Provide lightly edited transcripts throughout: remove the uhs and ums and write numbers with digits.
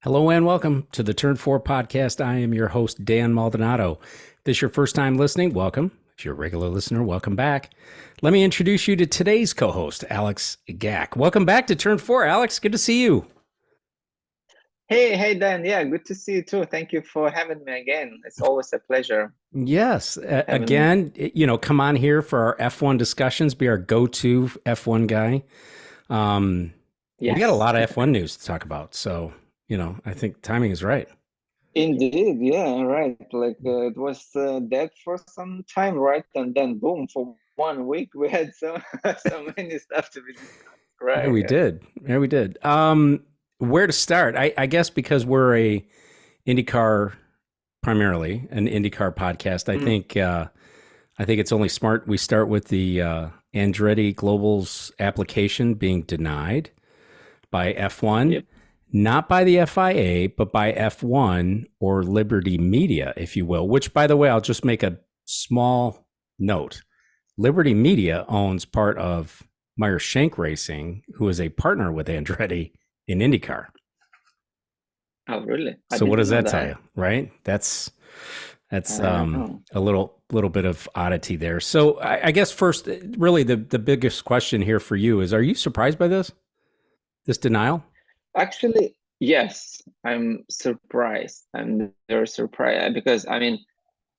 Hello and welcome to the Turn 4 podcast. I am your host, Dan Maldonado. If this is your first time listening, welcome. If you're a regular listener, welcome back. Let me introduce you to today's co-host, Alex Gack. Welcome back to Turn 4, Alex. Good to see you. Hey, Dan. Yeah, good to see you too. Thank you for having me again. It's always a pleasure Yes. having me. Again, come on here for our F1 discussions, be our go-to F1 guy. We got a Yes, lot of F1 news to talk about. So, I think timing is right. indeed. Yeah, right. It was dead for some time, right? And then boom, for 1 week we had so many stuff to be discussed. Yeah, Right. we Yeah. did. Yeah, we did. Where to start? I guess because we're a IndyCar primarily an IndyCar podcast. Mm, I think it's only smart we start with the Andretti Global's application being denied by F1, yep. not by the FIA, but by F1 or Liberty Media, if you will. Which, by the way, I'll just make a small note. Liberty Media owns part of Meyer Shank Racing, who is a partner with Andretti in IndyCar. Oh, really? I So what does didn't know that tell that. you, right? That's I know. a little bit of oddity there. So I guess first, really the biggest question here for you is: are you surprised by this denial? Actually, yes, I'm surprised. I'm very surprised because I mean,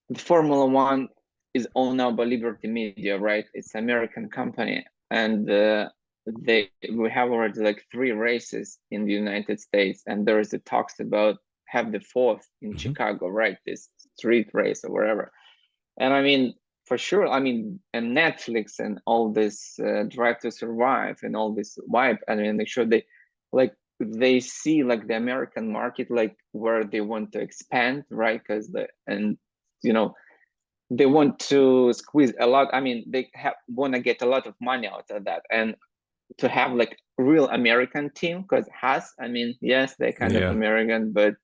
the Formula One is owned now by Liberty Media, right? It's an American company, and we have already like 3 races in the United States, and there is the talks about have the fourth in Mm-hmm. Chicago, right? This street race or whatever. And I mean, for sure, I mean, and Netflix and all this Drive to Survive and all this vibe. I mean, make sure like they see like the American market, like where they want to expand, right? Because you know they want to squeeze a lot. I mean, they want to get a lot of money out of that, and to have like real American team. Because Haas, I mean, yes, they're kind of Yeah, American, but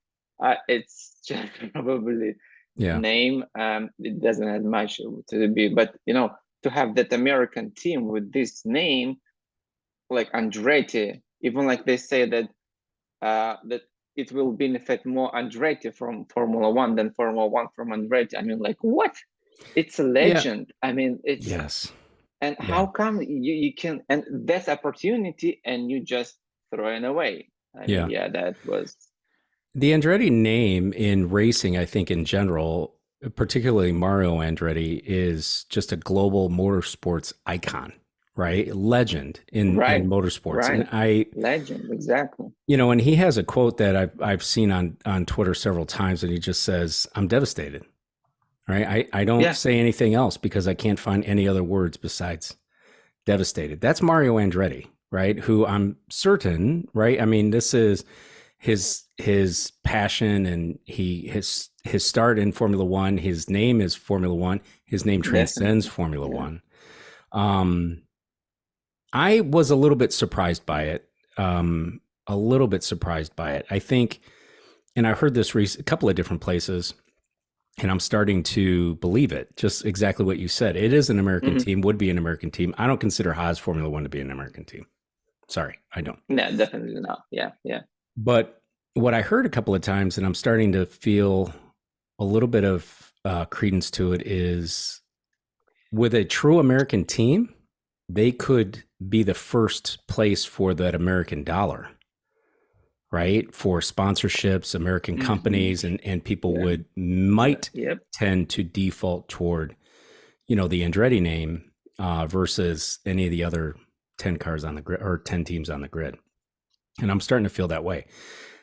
it's just probably yeah, name. It doesn't have much to be, but to have that American team with this name, like Andretti, even like they say that it will benefit more Andretti from Formula One than Formula One from Andretti. I mean, like what? It's a yeah. legend. I mean, it's Yes, and yeah. how come you can and that's opportunity and you just throw it away? I mean, Yeah. yeah, that was The Andretti name in racing, I think in general, particularly Mario Andretti, is just a global motorsports icon, right? Legend in right, motorsports. And right. Legend, exactly. and he has a quote that I've seen on Twitter several times, and he just says, "I'm devastated." Right? I don't Yeah, say anything else because I can't find any other words besides devastated. That's Mario Andretti, right? Who I'm certain, right? I mean, this is his passion, and his start in Formula One. His name is Formula One. His name transcends definitely. Formula Yeah. One. Um, I was a little bit surprised by it. A little bit surprised by it. I think, and I heard this a couple of different places, and I'm starting to believe it. Just exactly what you said. It is an American Hmm. team. Would be an American team. I don't consider Haas Formula One to be an American team. Sorry, I don't. Yeah, definitely not. Yeah, yeah. But what I heard a couple of times, and I'm starting to feel a little bit of credence to it, is with a true American team, they could be the first place for that American dollar, right? For sponsorships, American Hmm. companies, and people Yeah, would yeah, might yep. tend to default toward, the Andretti name versus any of the other 10 cars on the grid or 10 teams on the grid. And I'm starting to feel that way.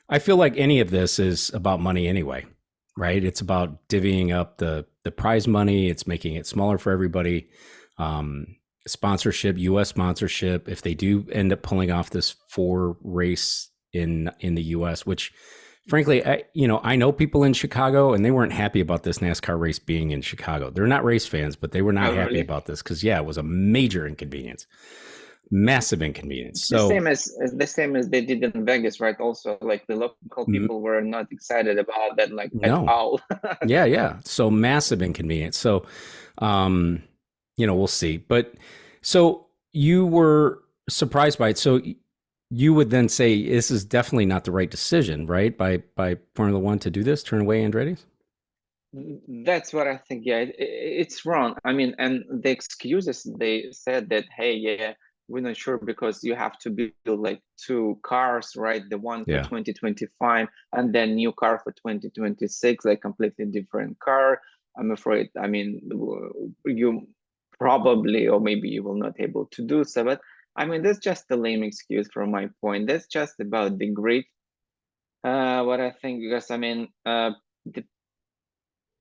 I feel like any of this is about money anyway, right? It's about divvying up the prize money. It's making it smaller for everybody. Sponsorship, U.S. sponsorship. If they do end up pulling off this 4 race in the U.S., which frankly, I know people in Chicago, and they weren't happy about this NASCAR race being in Chicago. They're not race fans, but they were not Oh, happy really? about this because yeah, it was a major inconvenience, massive inconvenience. It's the So same as the same as they did in Vegas, right? Also, like the local people were not excited about that, like at no, all. yeah, yeah. So massive inconvenience. So, um, we'll see. But so you were surprised by it. So you would then say this is definitely not the right decision, right? By Formula One to do this, turn away Andretti's. That's what I think. Yeah, it's wrong. I mean, and the excuses they said that, hey, yeah, we're not sure because you have to build like two cars, right? The one for Yeah. 2025 and then new car for 2026, like completely different car. I'm afraid. I mean, you probably, or maybe you will not able to do so. But I mean, that's just a lame excuse from my point. That's just about the grid. What I think, because I mean, the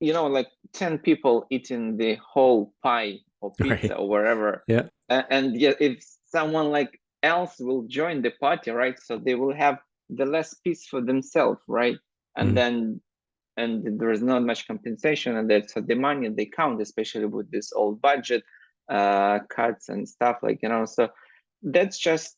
like 10 people eating the whole pie or pizza Right. or wherever. Yeah. And yet, if someone like else will join the party, right? So they will have the less piece for themselves, right? And Mhm. then, and there is not much compensation, and that's so the money they count, especially with this old budget cuts and stuff, like, so that's just,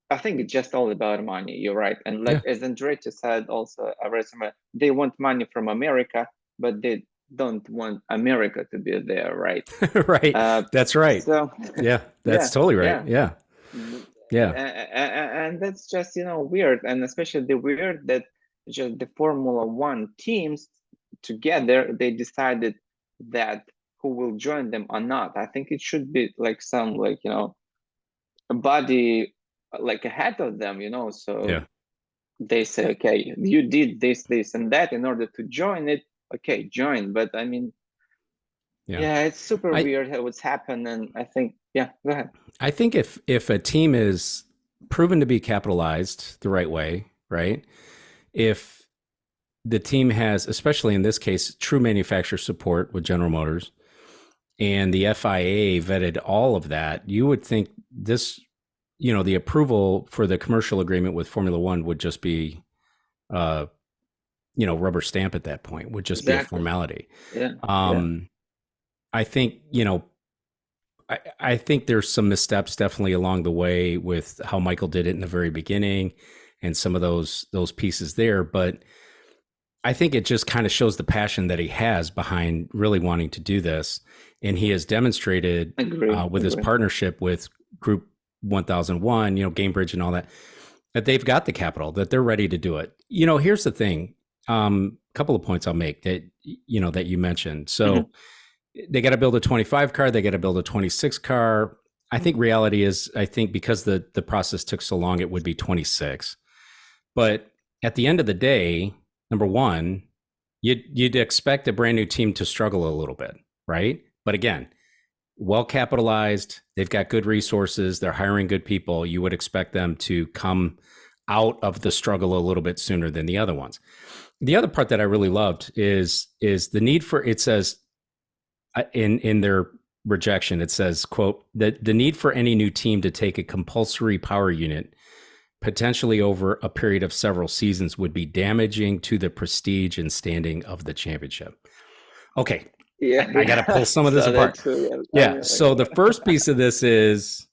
I think it's just all about money. You're right. And like Yeah. as Andretti said, also, I read somewhere, they want money from America, but they don't want America to be there, right? Right. Uh, That's right. so Yeah. That's yeah, totally right. yeah. Yeah. Yeah. And that's just, weird. And especially the weird that just the Formula One teams together, they decided that who will join them or not. I think it should be like some, like, a body like ahead of them, so Yeah. they say, okay, you did this and that in order to join it. Okay, join. But I mean, Yeah. yeah, it's super I weird how it's happened. And I think, yeah, go ahead. I think if a team is proven to be capitalized the right way, right? If the team has, especially in this case, true manufacturer support with General Motors, and the FIA vetted all of that, you would think this, the approval for the commercial agreement with Formula One would just be, uh, rubber stamp at that point, would just be a Exactly. formality. Yeah, yeah, Um, I think, I think there's some missteps definitely along the way with how Michael did it in the very beginning and some of those pieces there. But I think it just kind of shows the passion that he has behind really wanting to do this. And he has demonstrated agree, with his agree. partnership with Group 1001, Gamebridge and all that, that they've got the capital, that they're ready to do it. Here's the thing. A couple of points I'll make that, that you mentioned. Hmm. So they got to build a 25 car, they got to build a 26 car. I think reality is, I think because the process took so long, it would be 26. But at the end of the day, number one, you'd expect a brand new team to struggle a little bit, right? But again, well capitalized, they've got good resources, they're hiring good people. You would expect them to come out of the struggle a little bit sooner than the other ones. The other part that I really loved is the need for, it says in their rejection, it says, quote, the need for any new team to take a compulsory power unit potentially over a period of several seasons would be damaging to the prestige and standing of the championship. Okay, Yeah, I got to yeah. pull some of this So that apart. too. Yeah. I Yeah. mean, So the first piece of this is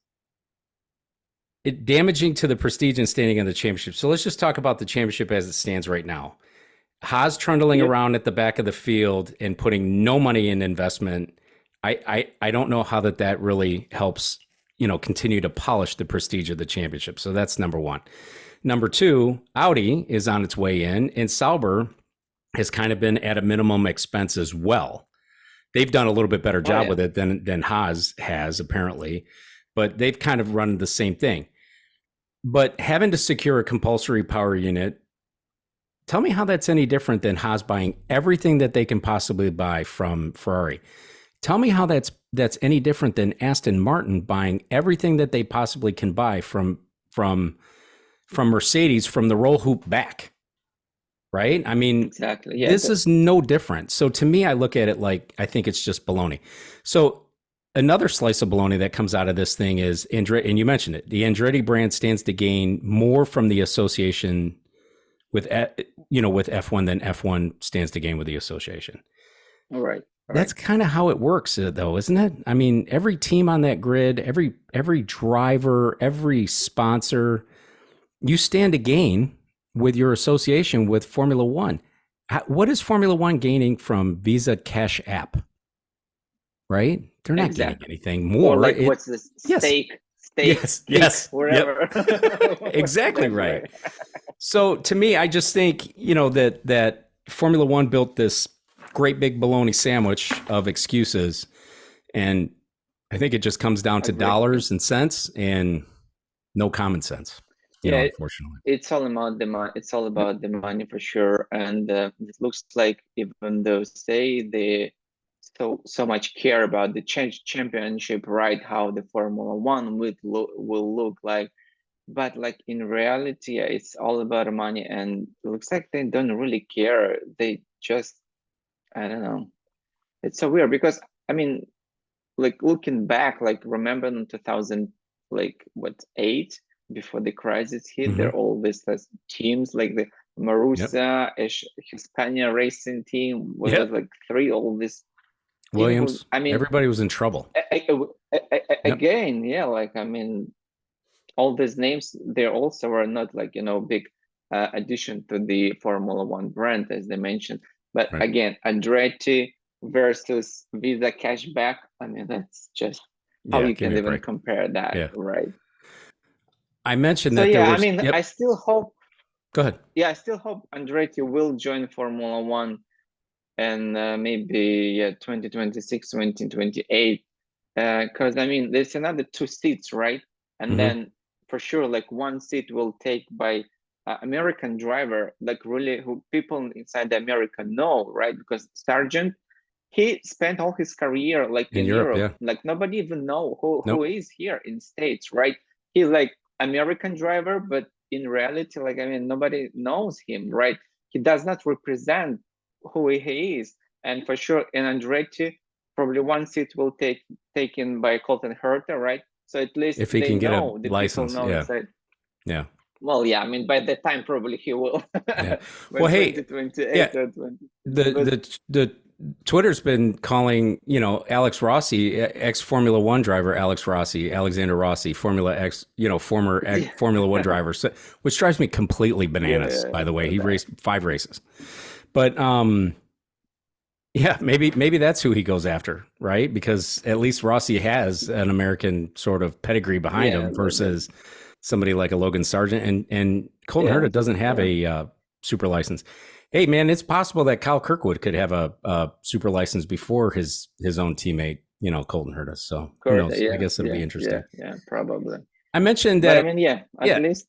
it damaging to the prestige and standing of the championship. So let's just talk about the championship as it stands right now. Haas trundling yep. around at the back of the field and putting no money in investment. I don't know how that really helps, continue to polish the prestige of the championship. So that's number one. Number two, Audi is on its way in, and Sauber has kind of been at a minimum expense as well. They've done a little bit better Oh job yeah. with it than Haas has apparently, but they've kind of run the same thing. But having to secure a compulsory power unit, tell me how that's any different than Haas buying everything that they can possibly buy from Ferrari. Tell me how that's any different than Aston Martin buying everything that they possibly can buy from Mercedes from the roll hoop back, right? I mean, Exactly. Yeah. this is no different. So to me, I look at it like I think it's just baloney. So another slice of baloney that comes out of this thing is Andretti, and you mentioned it. The Andretti brand stands to gain more from the association with with F1 than F1 stands to gain with the association. All right. All right. That's kind of how it works, though, isn't it? I mean, every team on that grid, every driver, every sponsor, you stand to gain with your association with Formula One. What is Formula One gaining from Visa Cash App? Right? They're not gaining Exactly. anything Or more. like, what's this Yes, steak, Yes, pig, yes, yep. wherever. Exactly That's right. right. So to me, I just think, that Formula One built this great big bologna sandwich of excuses. And I think it just comes down to Agree. dollars and cents and no common sense, Yeah, unfortunately. it's all about the money. It's all Yep. about the money for sure. And it looks like even though say they so much care about the championship, right? How the Formula One will look like, but like in reality, yeah, it's all about money, and it looks like they don't really care. They just, I don't know. It's so weird because I mean, like looking back, like remember in 2000, like what, 8, before the crisis hit, Mm-hmm. there all these teams like the Yep. Marusa Hispania racing team was Yep. like 3, all this team who, Williams. I mean, Everybody was in trouble. Yep. again, yeah, like I mean, all these names, they also were not like, big addition to the Formula One brand, as they mentioned. But Right. again, Andretti versus Visa Cashback, I mean, that's just how Yeah. you Give me can a even break. compare that, Yeah. right? I mentioned So that there yeah, I was, mean, I yep. still hope, Go ahead. yeah, I still hope Andretti will join Formula One, and maybe, yeah, 2026, 2028. Because I mean, there's another 2 seats, right? And Mm-hmm. then for sure, like 1 seat will take by American driver, like really who people inside the America know, right? Because Sargent, he spent all his career like In in Europe. Europe, Yeah. like nobody even know who Nope. is here in States, right? He's like American driver, but in reality, like I mean, nobody knows him, right? He does not represent who he is, and for sure, in Andretti, probably 1 seat will taken by Colton Herta, right? So at least If he they can get a know, the people license. know Yeah. inside. Yeah. Well, yeah, I mean, by that time probably he will, Yeah. Well, when hey, 2028 yeah, or 20. the But the Twitter's been calling, Alex Rossi, ex Formula One driver Alex Rossi, Alexander Rossi, Formula X, former yeah, Formula One driver, so, which drives me completely bananas. yeah, By I the way, saw he that. raced 5 races, but yeah, maybe that's who he goes after, right? Because at least Rossi has an American sort of pedigree behind Yeah, him versus somebody like a Logan Sargent, and Colton yeah, Herta doesn't have yeah. a super license. Hey, man, it's possible that Kyle Kirkwood could have a super license before his own teammate, Colton Herta. So who Correct. knows? I Yeah, guess it'll yeah, be yeah, interesting. yeah, probably. I mentioned But I that, mean, yeah, at yeah, least,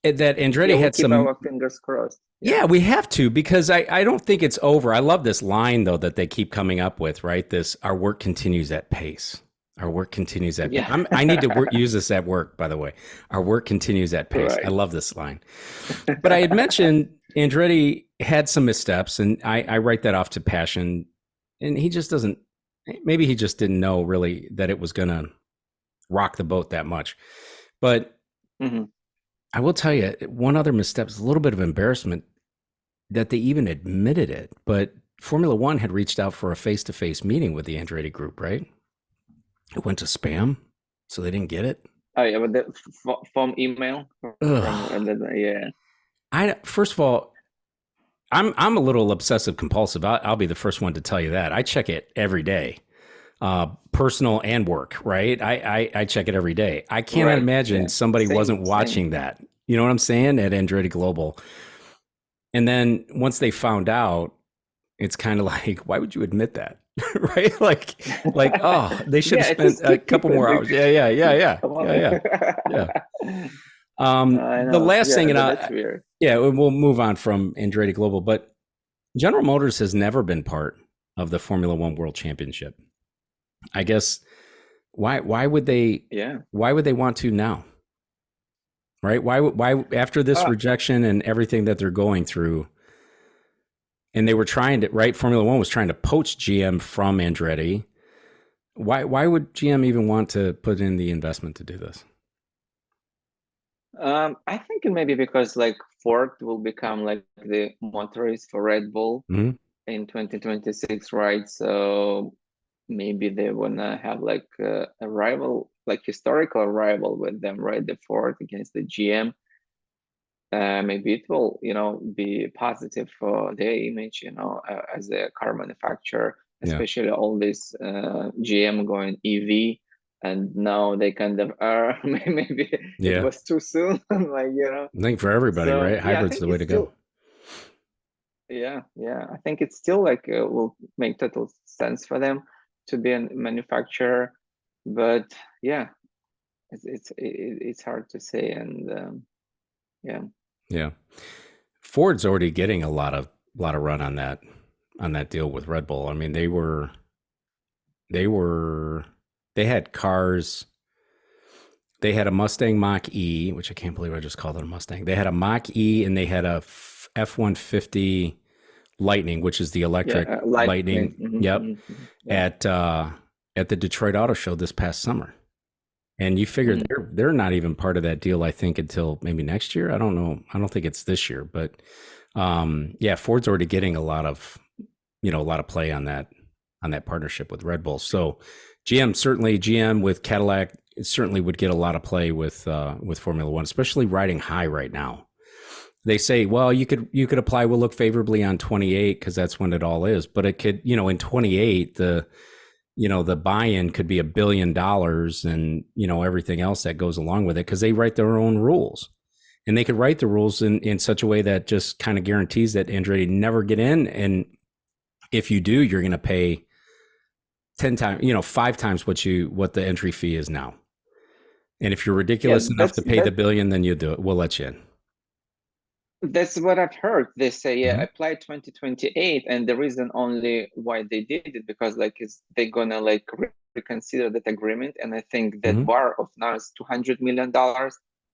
that yeah, Andretti we'll had keep some. our fingers crossed. Yeah, Yeah, we have to, because I don't think it's over. I love this line though that they keep coming up with, right? This, our work continues at pace. Our work continues at pace. yeah, I need to use this at work, by the way. Our work continues at pace. I right. love this line. But I had mentioned Andretti had some missteps, and I write that off to passion. And he just doesn't, maybe he just didn't know really that it was going to rock the boat that much. But Hmm. I will tell you, one other misstep is a little bit of embarrassment that they even admitted it. But Formula One had reached out for a face to face meeting with the Andretti group, right? It went to spam, so they didn't get it. Oh yeah, but the from email from Ugh. yeah, First of all, I'm a little obsessive compulsive. I'll be the first one to tell you that. I check it every day, personal and work. Right? I check it every day. I cannot right, imagine yeah, somebody same, wasn't same. watching that. You know what I'm saying? At Andretti Global, and then once they found out, it's kind of like, why would you admit that? Right? Oh, they should have Yeah, spent just a keep couple more it. hours. Yeah. Come on. Yeah. I The know. last Yeah, thing, and that's weird. yeah, we'll move on from Andretti Global, but General Motors has never been part of the Formula One World Championship. I guess why would they Yeah. why would they want to now? Right? Why after this Uh, rejection and everything that they're going through, and they were trying to, right? Formula One was trying to poach GM from Andretti. Why would GM even want to put in the investment to do this? I think it may be because like Ford will become like the motorist for Red Bull Mm-hmm. in 2026, right? So maybe they wanna have like a rival, like historical rival with them, right? The Ford against the GM. Maybe it will, be positive for their image, as a car manufacturer, Yeah. especially all this GM going EV. and now they kind of are maybe it Yeah. was too soon, like, I think for everybody, So right? yeah, I Hybrid's think the way it's to go. still, yeah, I think it's still like will make total sense for them to be a manufacturer, but yeah, it's hard to say, and yeah. Yeah. Ford's already getting a lot of run on that deal with Red Bull. I mean, they were they had cars. They had a Mustang Mach E, which I can't believe I just called it a Mustang. They had a Mach E and they had a F-150 Lightning, which is the Yeah, electric lightning. Lightning. Yep. Yeah. At at the Detroit Auto Show this past summer. And you figure Mm. they're not even part of that deal, I think, until maybe next year. I don't know. I don't think it's this year, but yeah, Ford's already getting a lot of a lot of play on that partnership with Red Bull. So GM with Cadillac certainly would get a lot of play with Formula One, especially riding high right now. They say, well, you could apply will look favorably on 28 because that's when it all is, but it could in 28 the buy-in could be $1 billion and everything else that goes along with it because they write their own rules and they could write the rules in such a way that just kind of guarantees that Andretti never get in, and if you do you're going to pay 10 times 5 times what the entry fee is now, and if you're Yeah, ridiculous enough to pay the billion then you do it, we'll let you in. that's what I've heard. They say, yeah, Mm-hmm. apply 2028, and the reason only why they did it because like is they're gonna like reconsider that agreement, and I think that Mm-hmm. bar of now is $200 million.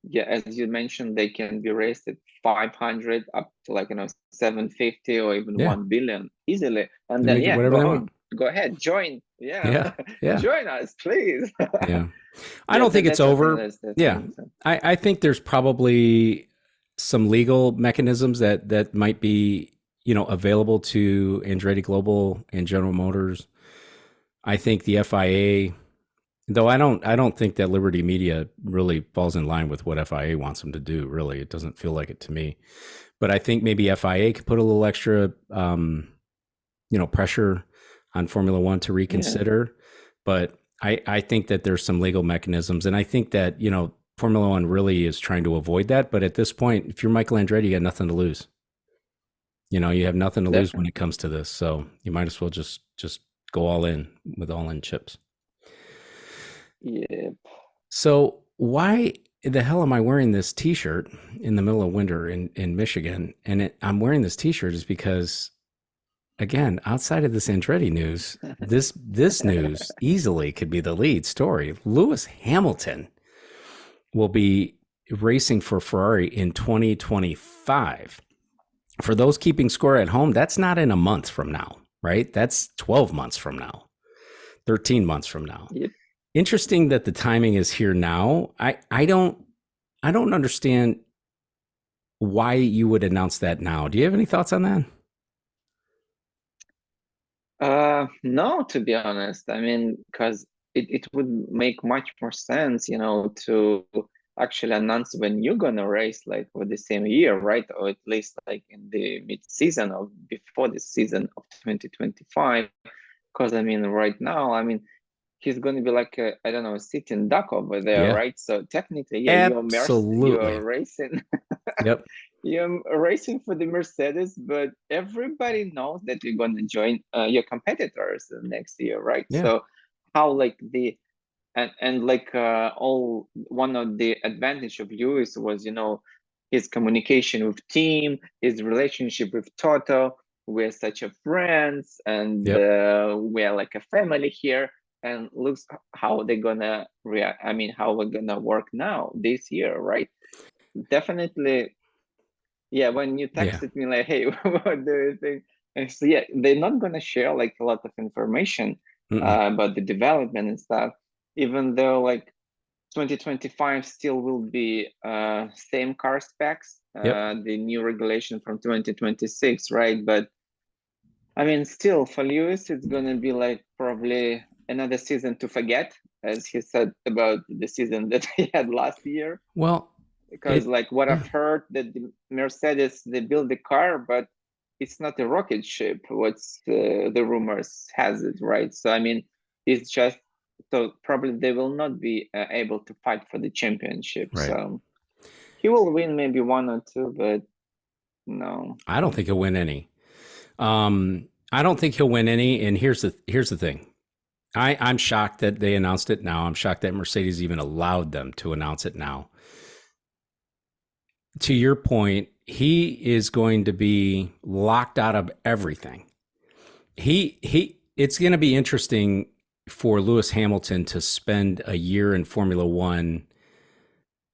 Yeah, as you mentioned, they can be raised at 500 up to like 750 or even Yeah, 1 billion easily, and they then make it yeah, whatever they want. go ahead, join, yeah, Yeah, yeah, join us, please. yeah. I Yeah, don't think it's that's I think over. that's the Yeah, thing. So. I think there's probably some legal mechanisms that might be available to Andretti Global and General Motors. I think the FIA, though I don't think that Liberty Media really falls in line with what FIA wants them to do. Really, it doesn't feel like it to me. But I think maybe FIA could put a little extra pressure on Formula One to Yeah. reconsider. But I think that there's some legal mechanisms, and I think that Formula One really is trying to avoid that. But at this point, if you're Michael Andretti, you got nothing to lose. You have nothing to lose when it Definitely. comes to this, so you might as well just go all in with all in chips. Yeah. So why the hell am I wearing this T-shirt in the middle of winter in Michigan? And I'm wearing this T-shirt is because, again, outside of this Andretti news, this news easily could be the lead story. Lewis Hamilton will be racing for Ferrari in 2025. For those keeping score at home, that's not in a month from now, right? That's 12 months from now, 13 months from now. Yep. Interesting that the timing is here now. I don't understand why you would announce that now. Do you have any thoughts on that? No, to be honest. I mean, because it would make much more sense, to actually announce when you're gonna race like for the same year, right? Or at least like in the mid-season or before the season of 2025. Because I mean, right now, I mean, he's going to be like a, I don't know, a sitting duck over there, Yeah, right? So technically, yeah, you're absolutely. racing, Yep. you're racing for the Mercedes, but everybody knows that you're going to join your competitors next year, right? Yeah. So how like the and like all one of the advantage of Lewis was his communication with team, his relationship with Toto. We're such a friends, and Yep. we're like a family here. And looks how they're gonna react. I mean, how we're gonna work now this year, right? Definitely, yeah. When you Yeah. texted me like, "Hey, what do you think?" And so yeah, they're not gonna share like a lot of information Mm-mm. about the development and stuff, even though like 2025 still will be same car specs, Yep. the new regulation from 2026, right? But I mean, still for Lewis, it's gonna be like probably another season to forget, as he said about the season that he had last year. Well, Because it. like what Yeah. I've heard that the Mercedes they build the car, but it's not a rocket ship. What's the rumors has it, right? So I mean, it's just so probably they will not be able to fight for the championship. Right. So he will win maybe one or two, but no. I don't think he'll win any. I don't think he'll win any. And here's the thing. I'm shocked that they announced it now. I'm shocked that Mercedes even allowed them to announce it now. To your point, he is going to be locked out of everything. It's going to be interesting for Lewis Hamilton to spend a year in Formula One,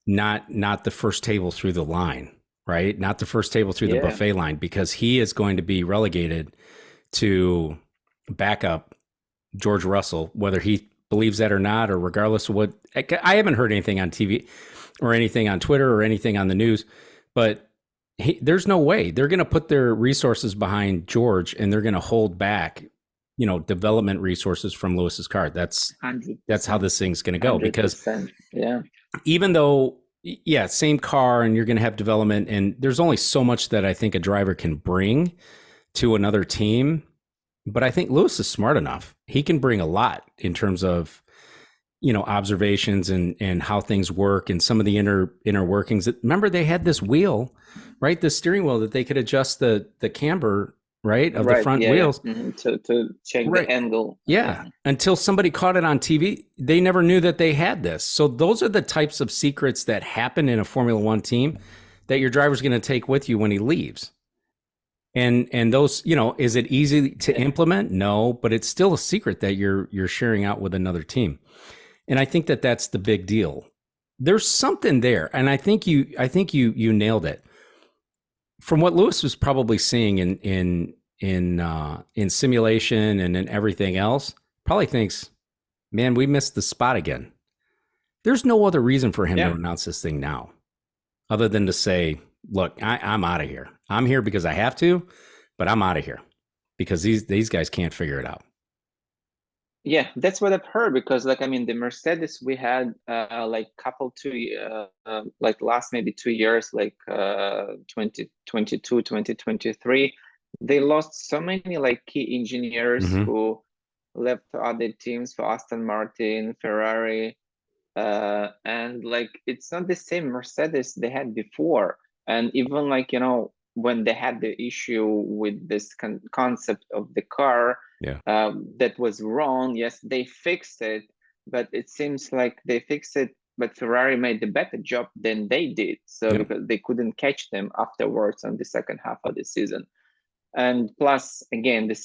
not the first table through the line, right? Not the first table through the Yeah, buffet line, because he is going to be relegated to back up George Russell, whether he believes that or not, or regardless of what. I haven't heard anything on TV or anything on Twitter or anything on the news, but there's no way they're going to put their resources behind George, and they're going to hold back, development resources from Lewis's car. That's 100%. how this thing's going to go, because 100%. Yeah. even though, yeah, same car and you're going to have development, and there's only so much that I think a driver can bring to another team. But I think Lewis is smart enough. He can bring a lot in terms of, observations and how things work and some of the inner workings. Remember, they had this wheel, right? The steering wheel that they could adjust the camber, right, of the front wheels. Yeah. To check the angle. Yeah. Until somebody caught it on TV, they never knew that they had this. So those are the types of secrets that happen in a Formula One team that your driver's going to take with you when he leaves. And those, is it easy to implement? No, but it's still a secret that you're sharing out with another team. And I think that that's the big deal. There's something there, and I think you nailed it. From what Lewis was probably seeing in simulation and in everything else, probably thinks, man, we missed the spot again. There's no other reason for him to announce this thing now, other than to say, look, I'm out of here. I'm here because I have to, but I'm out of here because these guys can't figure it out. Yeah, that's what I've heard, because the Mercedes we had last maybe 2 years, 2022, 2023, they lost so many key engineers who left to other teams, for Aston Martin, Ferrari, and it's not the same Mercedes they had before. And even when they had the issue with this concept of the car, that was wrong. Yes, they fixed it, but it seems like they fixed it, but Ferrari made a better job than they did. So because they couldn't catch them afterwards on the second half of the season. And plus, again, the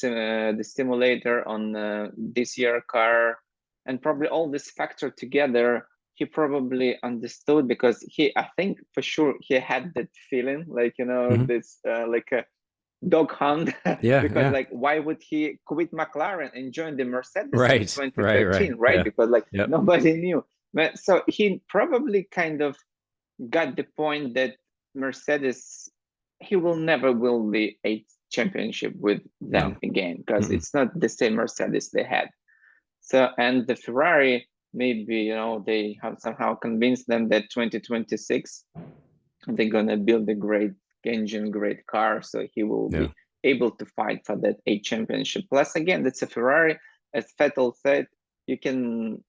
simulator on this year car, and probably all this factor together, he probably understood, because I think for sure he had that feeling, this like a dog hunt. Because why would he quit McLaren and join the Mercedes in 2013, right? Yeah. Because nobody knew. But so he probably kind of got the point that Mercedes, he will never win the 8th championship with them again, because it's not the same Mercedes they had. So, and the Ferrari, maybe they have somehow convinced them that 2026 they're gonna build a great engine, great car, so he will be able to fight for that 8th championship. Plus, again, that's a Ferrari. As Vettel said, you can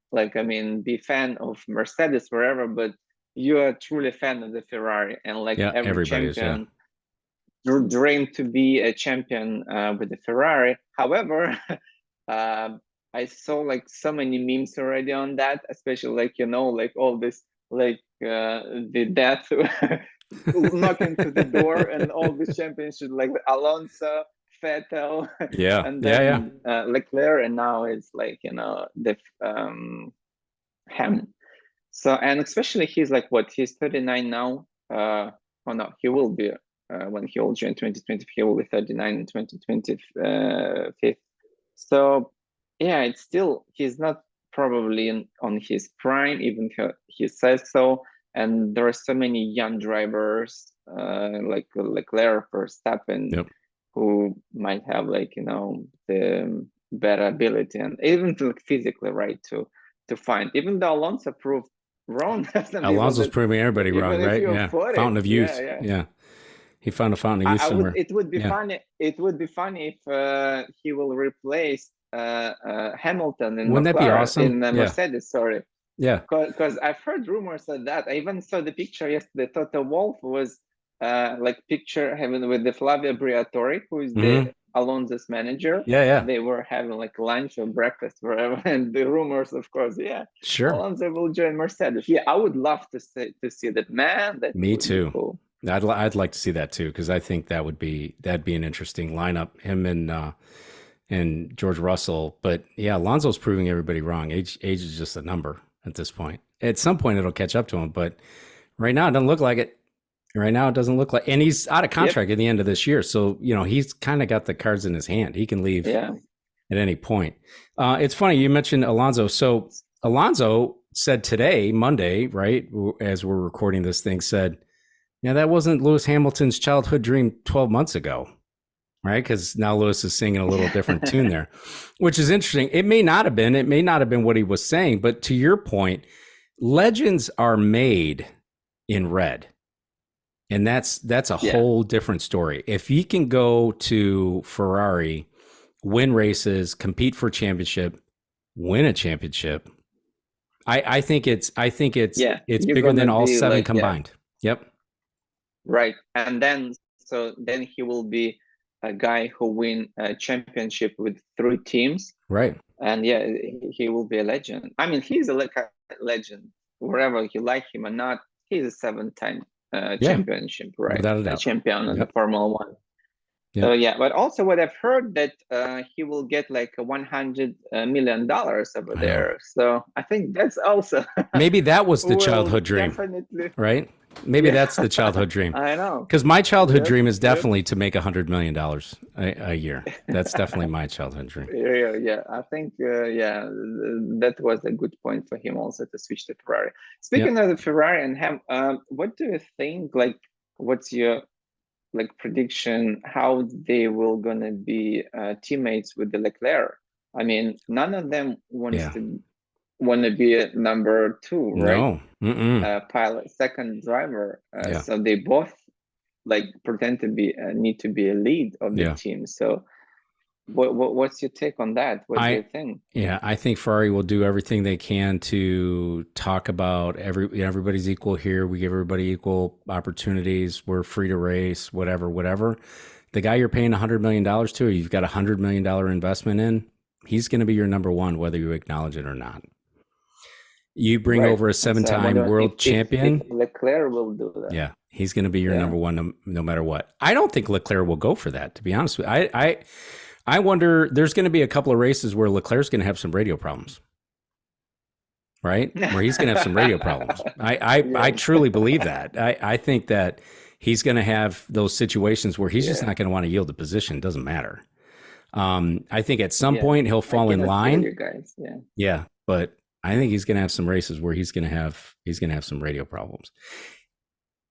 be fan of Mercedes wherever, but you are truly a fan of the Ferrari, and every champion dream to be a champion with the Ferrari. However, I saw so many memes already on that, especially all this the death knocking to the door and all the championships, Alonso, Vettel, and then Leclerc, and now it's the Ham. So, and especially he's he's 39 now. Oh no, he will be when he will join 2020, he will be 39 in 2025. So yeah, it's still, he's not probably on his prime, even he says so. And there are so many young drivers like Leclerc, Verstappen, who might have the better ability, and even physically, right, to find. Even though Alonso proved wrong. Alonso's proving everybody wrong, right? Yeah, fountain of youth. Yeah. He found a fountain of youth somewhere. It would be funny. It would be funny if he will replace Hamilton in Wouldn't that be McLaren awesome? in Yeah. Mercedes. Sorry, Yeah. because I've heard rumors of that. I even saw the picture yesterday. Toto Wolff was like picture having with the Flavio Briatore, who is the Hmm. Alonso's manager. Yeah. Yeah. They were having like lunch or breakfast, wherever, and the rumors, of course, yeah, Sure. Alonso will join Mercedes. Yeah, I would love to see that. Man, that Me would be too. cool. I'd like to see that too, because I think that'd be an interesting lineup. Him and George Russell. But yeah, Alonso's proving everybody wrong. Age is just a number at this point. At some point it'll catch up to him, but right now it doesn't look like it. Right now it doesn't look like, and he's out of Yep. contract at the end of this year. So, he's kind of got the cards in his hand. He can leave Yeah. at any point. It's funny you mentioned Alonso. So Alonso said today, Monday, right, as we're recording this thing, said, "Yeah, that wasn't Lewis Hamilton's childhood dream 12 months ago." Right, because now Lewis is singing a little different tune there, which is interesting. It may not have been. It may not have been what he was saying. But to your point, legends are made in red. And that's a Yeah. whole different story. If he can go to Ferrari, win races, compete for a championship, win a championship, I think it's Yeah, it's you're bigger than gonna all be seven like, yeah, combined. Yep. right. And then then he will be a guy who win a championship with 3 teams. Right. And yeah, he will be a legend. I mean, he's a legend wherever you like him or not. He's a 7-time Yeah. championship, right? Without a A doubt. champion in the Yep. Formula One. So Yep. yeah, but also what I've heard that he will get like $100 million over I know. there. So I think that's also Maybe that was the will childhood dream, definitely, right? Maybe yeah. that's the childhood dream. I know. Because my childhood Yep, dream is yep. definitely to make $100 million a year. That's definitely my childhood dream. Yeah, yeah. I think yeah, that was a good point for him also to switch to Ferrari. Yep. Speaking of the Ferrari and Ham, what do you think? Like, what's your like prediction? How they will gonna be teammates with the Leclerc? I mean, none of them wants Yeah. to want to be a number 2, right? No. Mm-mm. Pilot, second driver. Yeah. So they both like pretend to be need to be a lead of the Yeah. team. So what's your take on that? What do you think? I think Ferrari will do everything they can to talk about everybody's equal here. We give everybody equal opportunities. We're free to race, whatever. The guy you're paying $100 million to, or you've got $100 million investment in, he's going to be your number one, whether you acknowledge it or not. You bring Right. over a And so I 7-time wonder world champion. if Leclerc will do that. Yeah, he's going to be your Yeah. number one no matter what. I don't think Leclerc will go for that, to be honest with you. I wonder, there's going to be a couple of races where Leclerc's going to have some radio problems, right? Where he's going to have some radio problems. I Yes. truly believe that. I think that he's going to have those situations where he's just Yeah. not going to want to yield the position. It doesn't matter. I think at some Yeah. point he'll I fall in cannot hear line. you guys. Yeah. Yeah, but I think he's going to have some races where he's going to have some radio problems.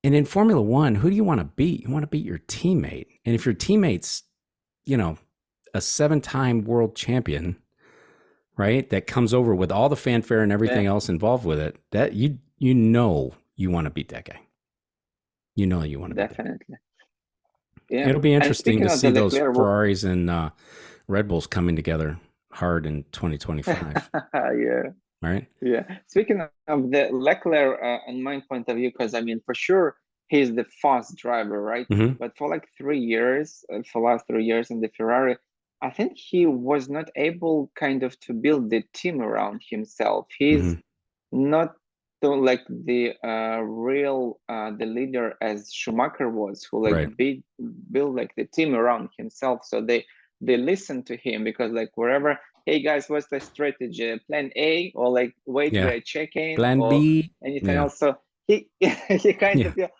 And in Formula One, who do you want to beat? You want to beat your teammate. And if your teammate's, a 7-time world champion, right, that comes over with all the fanfare and everything Yeah. else involved with it, that you want to beat that guy. You want to beat that guy. Definitely. Yeah. It'll be And interesting speaking to of see the those Leclerc, Ferraris and Red Bulls coming together hard in 2025. yeah. Right? Yeah. Speaking of the Leclerc, in my point of view, because I mean, for sure, he's the fast driver, right? Mm-hmm. But for like 3 years, for last 3 years in the Ferrari, I think he was not able kind of to build the team around himself. He's not like the real the leader as Schumacher was, who like Right. build like the team around himself. So they listen to him because like wherever, hey guys, what's the strategy? Plan A, or like wait, Yeah. we're checking, Plan or B. anything Yeah. else. So he he kind Yeah. of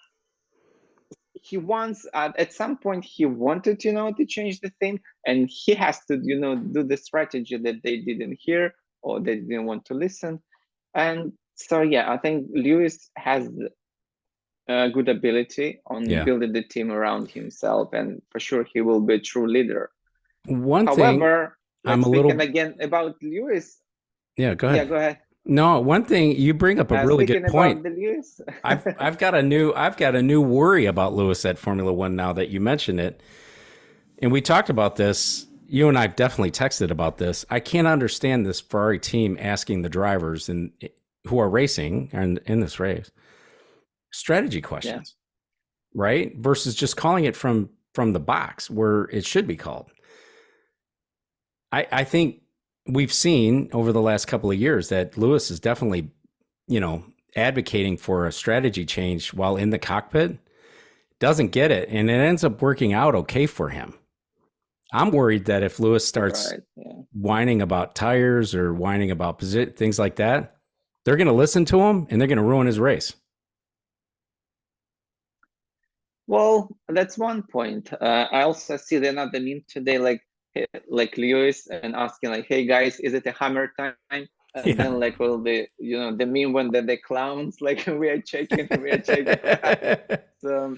he wants at some point he wanted to change the thing, and he has to do the strategy that they didn't hear or they didn't want to listen. And so yeah, I think Lewis has good ability on Yeah. building the team around himself, and for sure he will be a true leader. One thing However, like I'm a speaking little. again about Lewis, Yeah, go yeah, ahead. go ahead. No, one thing you bring up a really Speaking good point. about the Lewis, I've got a new worry about Lewis at Formula One now that you mention it. And we talked about this you and I've definitely texted about this. I can't understand this Ferrari team asking the drivers and who are racing and in this race strategy Yeah, questions, right? Versus just calling it from the box where it should be called. I think we've seen over the last couple of years that Lewis is definitely, you know, advocating for a strategy change while in the cockpit, doesn't get it, and it ends up working out okay for him. I'm worried that if Lewis starts right. Yeah. whining about tires or whining about things like that, they're going to listen to him and they're going to ruin his race. Well, that's one point. I also see another meme today, like Lewis and asking like, "Hey guys, is it a hammer time?" And Yeah. then like, well, the meme when the clowns like, "We are checking, we are checking." So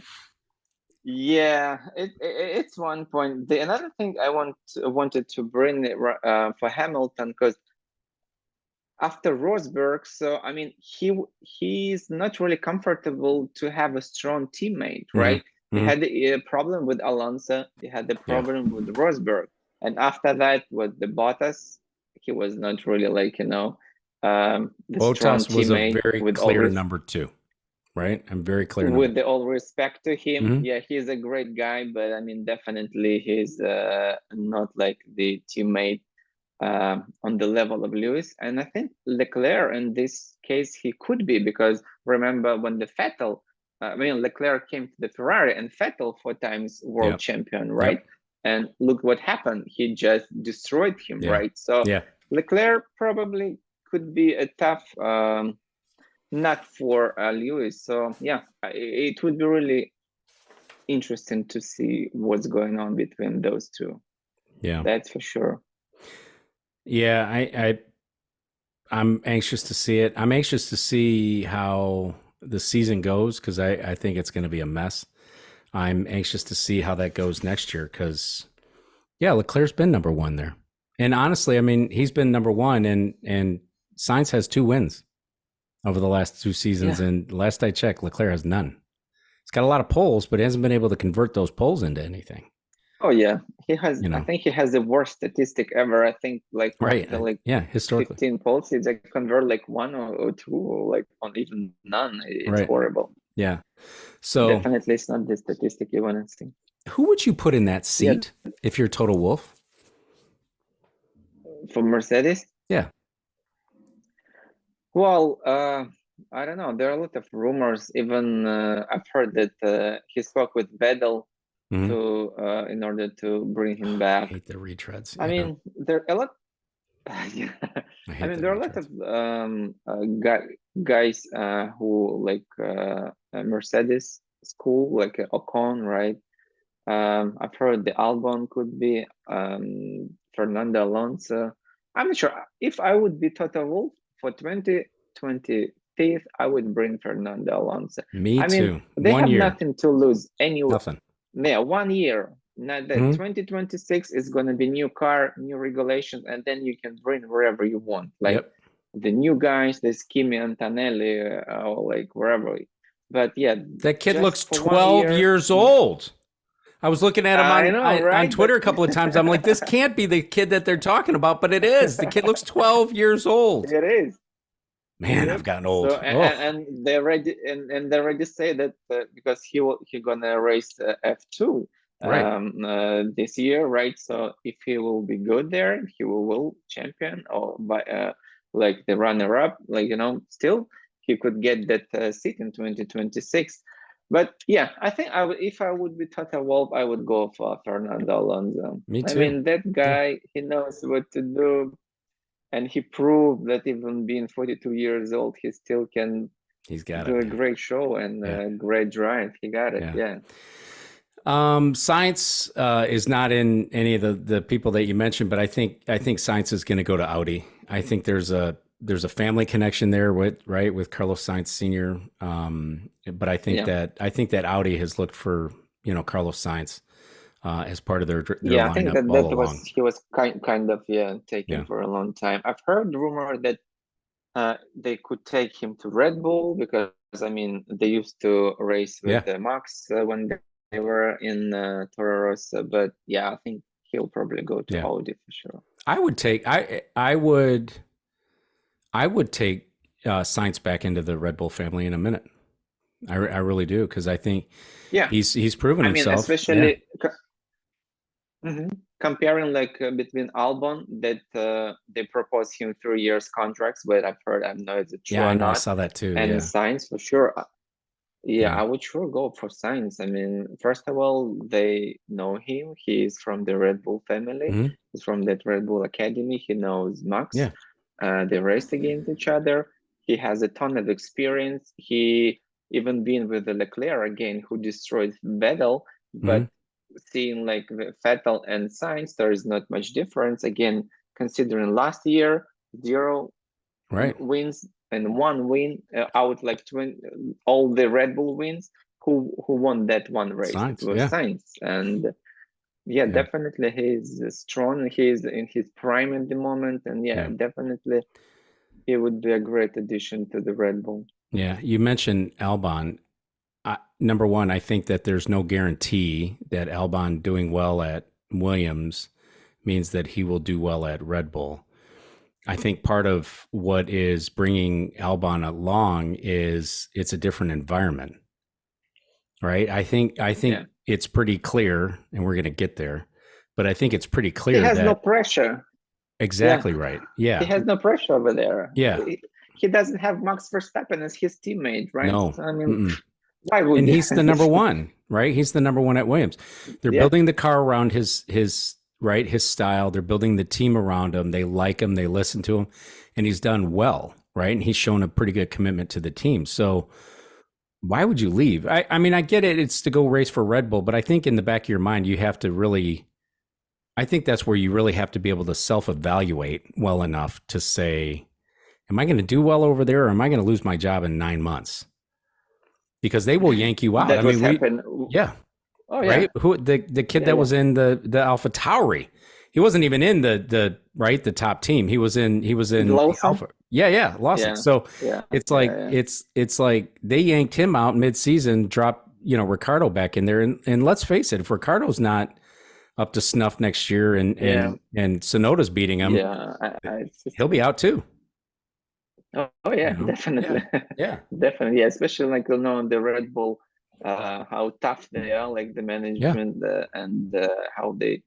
yeah, it's one point. The another thing I wanted to bring for Hamilton, because after Rosberg, so I mean, he's not really comfortable to have a strong teammate, right? Mm-hmm. He Mm-hmm. had a problem with Alonso, he had a Yeah. problem with Rosberg, and after that, with the Bottas, he was not really like the strong Botas was a teammate very with clear always number two, right? I'm very clear number with the two. all respect to him. Mm-hmm. Yeah, he's a great guy, but I mean, definitely he's not like the teammate on the level of Lewis. And I think Leclerc in this case, he could be, because remember when Leclerc came to the Ferrari and Vettel 4 times world Yep. champion, right? Yep. And look what happened. He just destroyed him, Yeah. right? So Yeah. Leclerc probably could be a tough nut for Lewis. So yeah, it would be really interesting to see what's going on between those two. Yeah. That's for sure. Yeah. I'm anxious to see it. I'm anxious to see how the season goes because I think it's going to be a mess. I'm anxious to see how that goes next year because, yeah, Leclerc's been number one there. And honestly, I mean, he's been number one, and Sainz has 2 wins over the last 2 seasons. Yeah. And last I checked, Leclerc has none. He's got a lot of poles, but he hasn't been able to convert those poles into anything, Oh yeah, he has. you I know? think he has the worst statistic ever. I think like Right. after like Yeah. Historically. 15 polls, he like convert like one or two, or like on even none. It's Right. horrible. Yeah. So Definitely, it's not the statistic you want to see. who would you put in that Yeah, seat if you're Total Wolf? for Mercedes. Yeah. Well, I don't know. There are a lot of rumors. Even I've heard that he spoke with Vettel Mm-hmm. to in order to bring him I back. hate the retreads. I Yeah. mean, there are a lot. Yeah. I I hate mean, the there are a lot of retreads. guys who like Mercedes school, like Ocon, right? I've heard the Albon could be Fernando Alonso. I'm not sure if I would be Toto Wolff for 2025. I would bring Fernando Alonso. Me I mean, too. they One have year. nothing to lose anyway. Nothing. Yeah, 1 year. Now that Mm-hmm. 2026 is going to be new car, new regulations, and then you can bring wherever you want, like Yep. the new guys, the Kimi Antonelli, or like wherever. But yeah, That kid just looks for one 12 year. years old. I was looking at him I know, on right? But Twitter a couple of times. I'm like, this can't be the kid that they're talking about, but it is. The kid looks 12 years old. it is. Man, I've Yep. gotten So old. Oh, and they already and they already say that because he gonna race F2 right. this year, right? So if he will be good there, he will champion or by like the runner up, like still he could get that seat in 2026. But yeah, I think if I would be Tata Wolff, I would go for Fernando Alonso. Me I too. mean, that Yeah. guy, he knows what to do, and he proved that even being 42 years old, he still can He's got do it, a man. great show and Yeah. a great drive. He got it. Yeah. Yeah. Science is not in any of the people that you mentioned, but I think Science is going to go to Audi. I think there's a family connection there with Carlos Sainz Senior. But Yeah. I think that Audi has looked for Carlos Sainz as part of their Yeah. I think lineup that all that was along. he was kind of taken Yeah, for a long time. I've heard rumor that they could take him to Red Bull, because I mean they used to race with yeah, Max when they were in Toro Rosso. But yeah, I think he'll probably go to Yeah. Audi for sure. I would take I would take Sainz back into the Red Bull family in a minute. I really do, because I think Yeah, he's proven I mean, himself. Yeah. especially comparing like between Albon that they proposed him 3 years contracts, but I've heard, I don't know if it's true Yeah, I or know. I not, saw that too. and Yeah. Sainz for sure. Yeah, Yeah. I would sure go for Sainz. I mean, first of all, they know him. He's from the Red Bull family. Hmm. He's from that Red Bull Academy. He knows Max. Yeah. They raced against each other. He has a ton of experience. He even been with the Leclerc again, who destroyed Vettel. Hmm. But seeing like the Vettel and Sainz, there is not much difference. Again, considering last year, zero Right. wins and one win out like all the Red Bull wins. Who won that one race? It Sainz. was Yeah. Sainz, and yeah, Yeah. definitely he's strong. He's in his prime at the moment, and yeah, Yeah. definitely he would be a great addition to the Red Bull. Yeah. You mentioned Albon. Number one, I think that there's no guarantee that Albon doing well at Williams means that he will do well at Red Bull. I think part of what is bringing Albon along is it's a different environment, right? I think Yeah, it's pretty clear, and we're going to get there, but I think it's pretty he clear has no that pressure. Yeah, exactly right. he Yeah. has no pressure over there. Yeah. He doesn't have Max Verstappen as his teammate, right? No. So I mean, Mm-mm. why would And you? he's the number one, right? He's the number one at Williams. They're Yeah, building the car around his right, his style. They're building the team around him. They like him. They listen to him, and he's done well, right? And he's shown a pretty good commitment to the team. So why would you leave? I mean, I get it. It's to go race for Red Bull, but I think in the back of your mind, you have to really. I think that's where you really have to be able to self-evaluate well enough to say, am I going to do well over there, or am I going to lose my job in 9 months? Because they will yank you out. I that was mean, happened. yeah, Oh yeah, right. Who the kid yeah, that yeah. was in the Alpha Tauri? He wasn't even in the top team. He was in the Lawson. Alpha. Yeah, yeah, Lawson. Yeah, So yeah, it's yeah, like yeah. it's like they yanked him out mid-season, dropped Ricardo back in there, and let's face it, if Ricardo's not up to snuff next year, and Yeah, Sonoda's beating him, yeah. It's just, he'll be out too. oh yeah, Yeah, definitely, yeah, definitely. Yeah, especially like the Red Bull, how tough they are, like the yeah. management and how they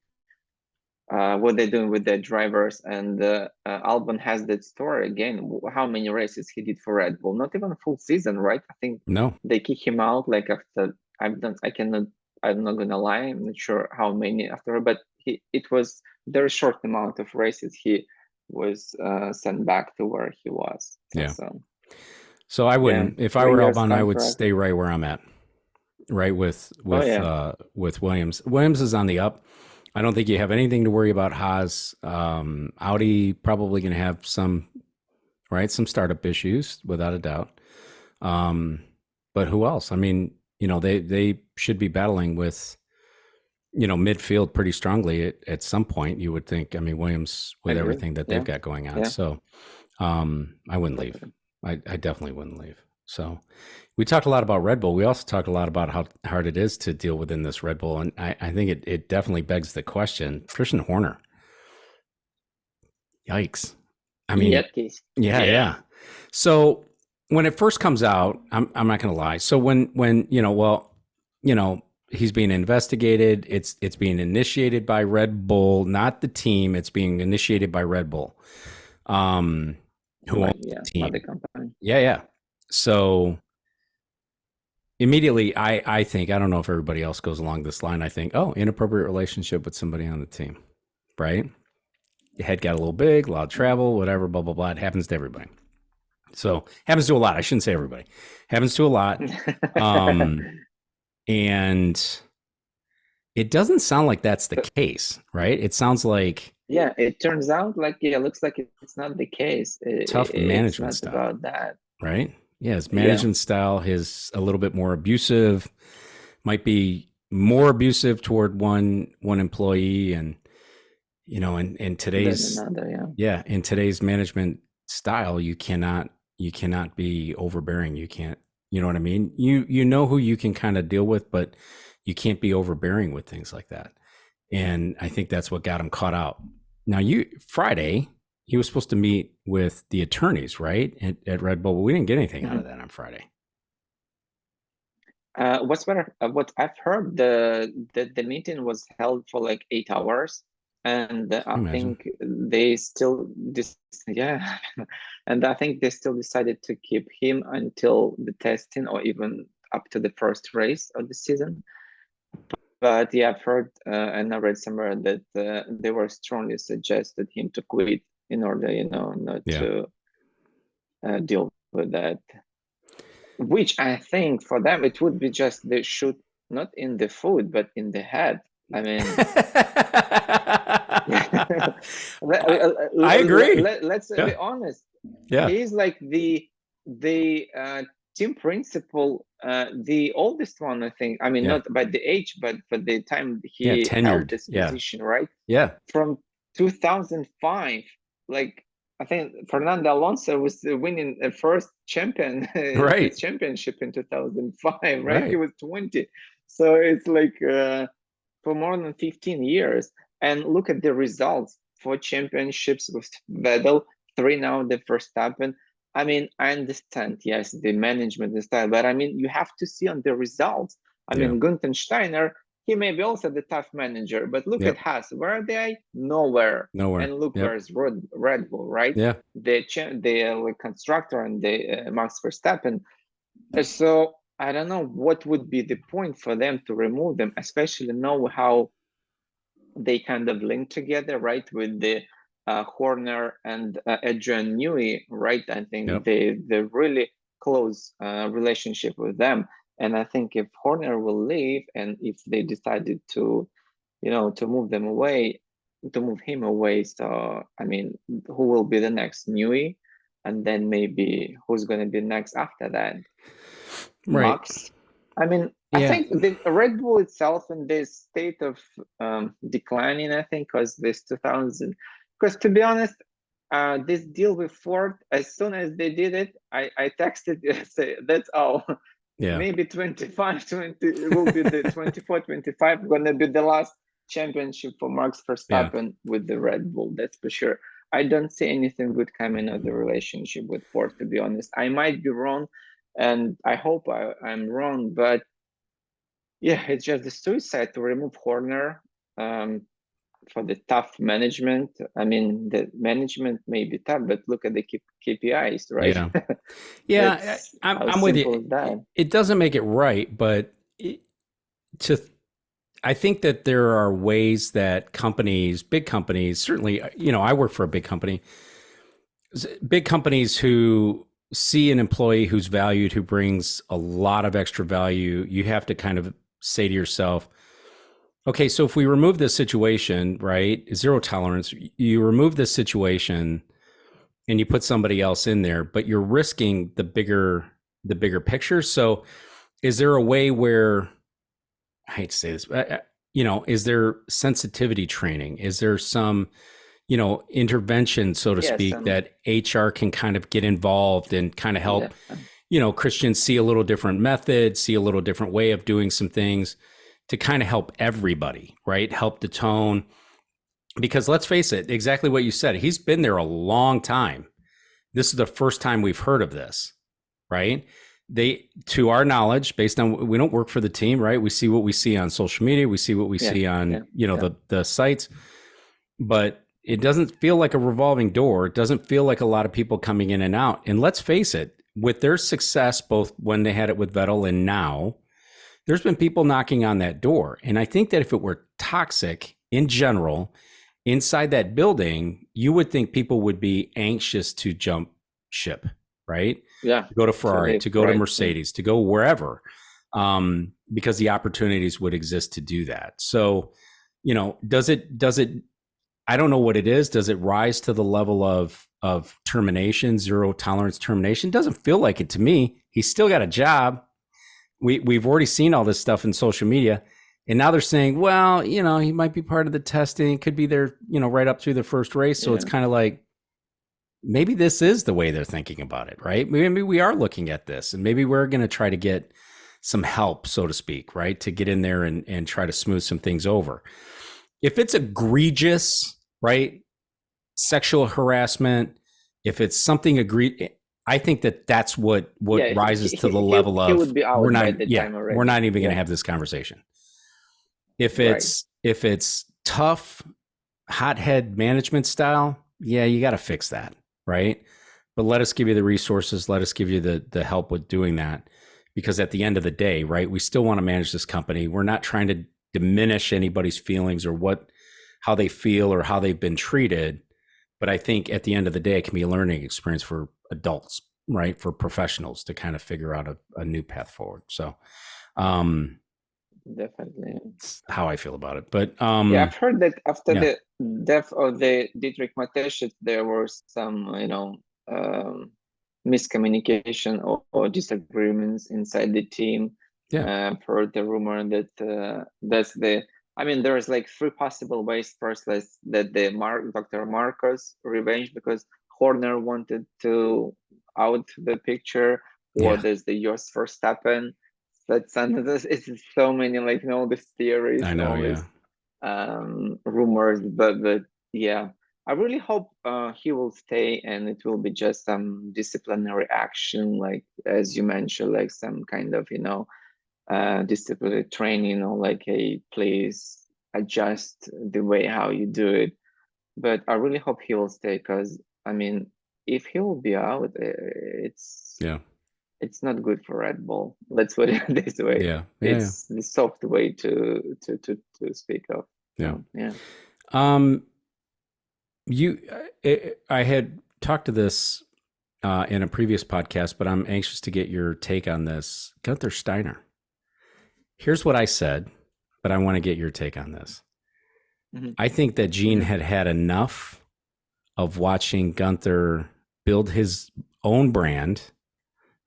what they're doing with their drivers. And Albon has that story again. How many races he did for Red Bull? Not even a full season, right? I think No, they kick him out like after I've done. I cannot. I'm not gonna lie. I'm not sure how many after, but it was very short amount of races. He was sent back to where he was. yeah. So So I yeah, wouldn't. If I were 3 years Albon, I would contract. stay right where I'm at. Right, Oh yeah, with Williams. Williams is on the up. I don't think you have anything to worry about Haas. Audi probably going to have some startup issues without a doubt. But who else? I mean, they should be battling with midfield pretty strongly at some point. You would think. I mean, Williams I with agree. everything that they've Yeah, got going on. yeah, So I wouldn't leave. definitely. I definitely wouldn't leave. So we talked a lot about Red Bull. We also talked a lot about how hard it is to deal within this Red Bull. And I think it definitely begs the question, Christian Horner, yikes. I mean, Yetkis. yeah, Yeah. yeah. So when it first comes out, I'm not going to lie. So when he's being investigated, it's being initiated by Red Bull, not the team. It's being initiated by Red Bull, who owns Like the yeah, team. mother company. Yeah, yeah. So immediately I think, I don't know if everybody else goes along this line, I think, oh, inappropriate relationship with somebody on the team, right? Your head got a little big, a lot of travel, whatever, blah, blah, blah. It happens to everybody. So happens to a lot. I shouldn't say everybody. Happens to a lot. And it doesn't sound like that's the case, right? It sounds like Yeah, it turns out like yeah, looks like it's not the case. tough It's management not style, about that. right? Yeah, his Yeah, management style is a little bit more abusive, might be more abusive toward one employee, and in then today's another. Yeah, in today's management style, you cannot be overbearing. You can't, you know what I mean? You know who you can kind of deal with, but you can't be overbearing with things like that. And I think that's what got him caught out. Now, Friday, he was supposed to meet with the attorneys, right? At Red Bull. But we didn't get anything out of that on Friday. What's better? What I've heard, the meeting was held for like 8 hours, and I think they still yeah, and I think they still decided to keep him until the testing or even up to the first race of the season. But yeah, I've heard and I read somewhere that they were strongly suggested him to quit in order, not to deal with that. Which I think for them it would be just they shoot not in the foot but in the head. I mean, I agree. Let's be honest. Yeah, He's like the team principal, the oldest one, I think. I mean, not by the age, but for the time he held this position, right? Yeah. From 2005, like I think Fernando Alonso was winning the first his championship in 2005, right? He was 20, so it's like for more than 15 years. And look at the results: 4 championships with Vettel, 3 now the Verstappen. I mean, I understand, yes, the management and style, but I mean, you have to see on the results. I mean, Gunther Steiner, he may be also the tough manager, but look at Haas. Where are they? Nowhere. And look where's Red Bull, right? Yeah. The constructor and the Max Verstappen. So I don't know what would be the point for them to remove them, especially know how they kind of link together, right? With the Horner and Adrian Newey, right? I think they really close relationship with them. And I think if Horner will leave, and if they decided to, to move him away, so I mean, who will be the next Newey? And then maybe who's going to be next after that? Max. I mean, I think the Red Bull itself in this state of declining, I think, because this 2000, because to be honest, this deal with Ford, as soon as they did it, I texted say that's all. Maybe 25, 20 it will be the 24, 25 gonna be the last championship for Max Verstappen with the Red Bull. That's for sure. I don't see anything good coming of the relationship with Ford, to be honest. I might be wrong, and I hope I'm wrong, but yeah, it's just the suicide to remove Horner for the tough management. I mean, the management may be tough, but look at the KPIs, right? Yeah, I'm with you. It doesn't make it right, but I think that there are ways that big companies, certainly, I work for a big company, big companies who see an employee who's valued, who brings a lot of extra value. You have to kind of say to yourself, okay, so if we remove this situation, right, zero tolerance, you remove this situation and you put somebody else in there, but you're risking the bigger picture. So is there a way where, I hate to say this, but, is there sensitivity training? Is there some, intervention, so to speak, that HR can kind of get involved and kind of help, Christians see a little different method, see a little different way of doing some things to kind of help everybody, right? Help the tone. Because let's face it, exactly what you said, he's been there a long time. This is the first time we've heard of this, right? To our knowledge, based on, we don't work for the team, right? We see what we see on social media. We see what we see on, the sites, but it doesn't feel like a revolving door. It doesn't feel like a lot of people coming in and out. And let's face it, with their success, both when they had it with Vettel and now, there's been people knocking on that door. And I think that if it were toxic in general, inside that building, you would think people would be anxious to jump ship, right? Yeah. To go to Ferrari, to go to Mercedes, to go wherever, because the opportunities would exist to do that. So, does it, I don't know what it is. Does it rise to the level of termination, zero tolerance termination? Doesn't feel like it to me. He's still got a job. We've already seen all this stuff in social media, and now they're saying, well, he might be part of the testing. Could be there, right up through the first race. So it's kind of like, maybe this is the way they're thinking about it, right? Maybe we are looking at this, and maybe we're going to try to get some help, so to speak, right? To get in there and try to smooth some things over. if it's egregious, right? Sexual harassment, if it's something I think that's what Yeah, rises to the level he of would be out by the time we're already. not even going to Yeah, have this conversation. right. If it's tough, hothead management style, yeah, you got to fix that, right? But let us give you the resources, let us give you the help with doing that, because at the end of the day, right, we still want to manage this company. We're not trying to diminish anybody's feelings or how they feel or how they've been treated. But I think at the end of the day, it can be a learning experience for adults, right? For professionals to kind of figure out a new path forward. So, um, Definitely. that's how I feel about it. But Yeah, I've heard that after yeah, the death of the Dietrich Mateschitz, there were some, miscommunication or disagreements inside the team. yeah, I've heard the rumor that that's the. I mean, there's like three possible ways. First, that the Dr. Marcos revenge because Horner wanted to out the picture, or yeah. there's the Jos Verstappen. That's another. It's so many like all these theories I and know. all Yeah, these rumors, but yeah, I really hope he will stay and it will be just some disciplinary action, like as you mentioned, like some kind of disciplinary training, or like, hey, please adjust the way how you do it. But I really hope he will stay because I mean, if he will be out, yeah, it's not good for Red Bull. Let's put it this way. yeah, yeah, yeah. It's the soft way to speak of. Yeah. So yeah. Um, you, I had talked to this in a previous podcast, but I'm anxious to get your take on this. Gunther Steiner. Here's what I said, but I want to get your take on this. Mm-hmm. I think that Gene Mm-hmm. had enough of watching Gunther build his own brand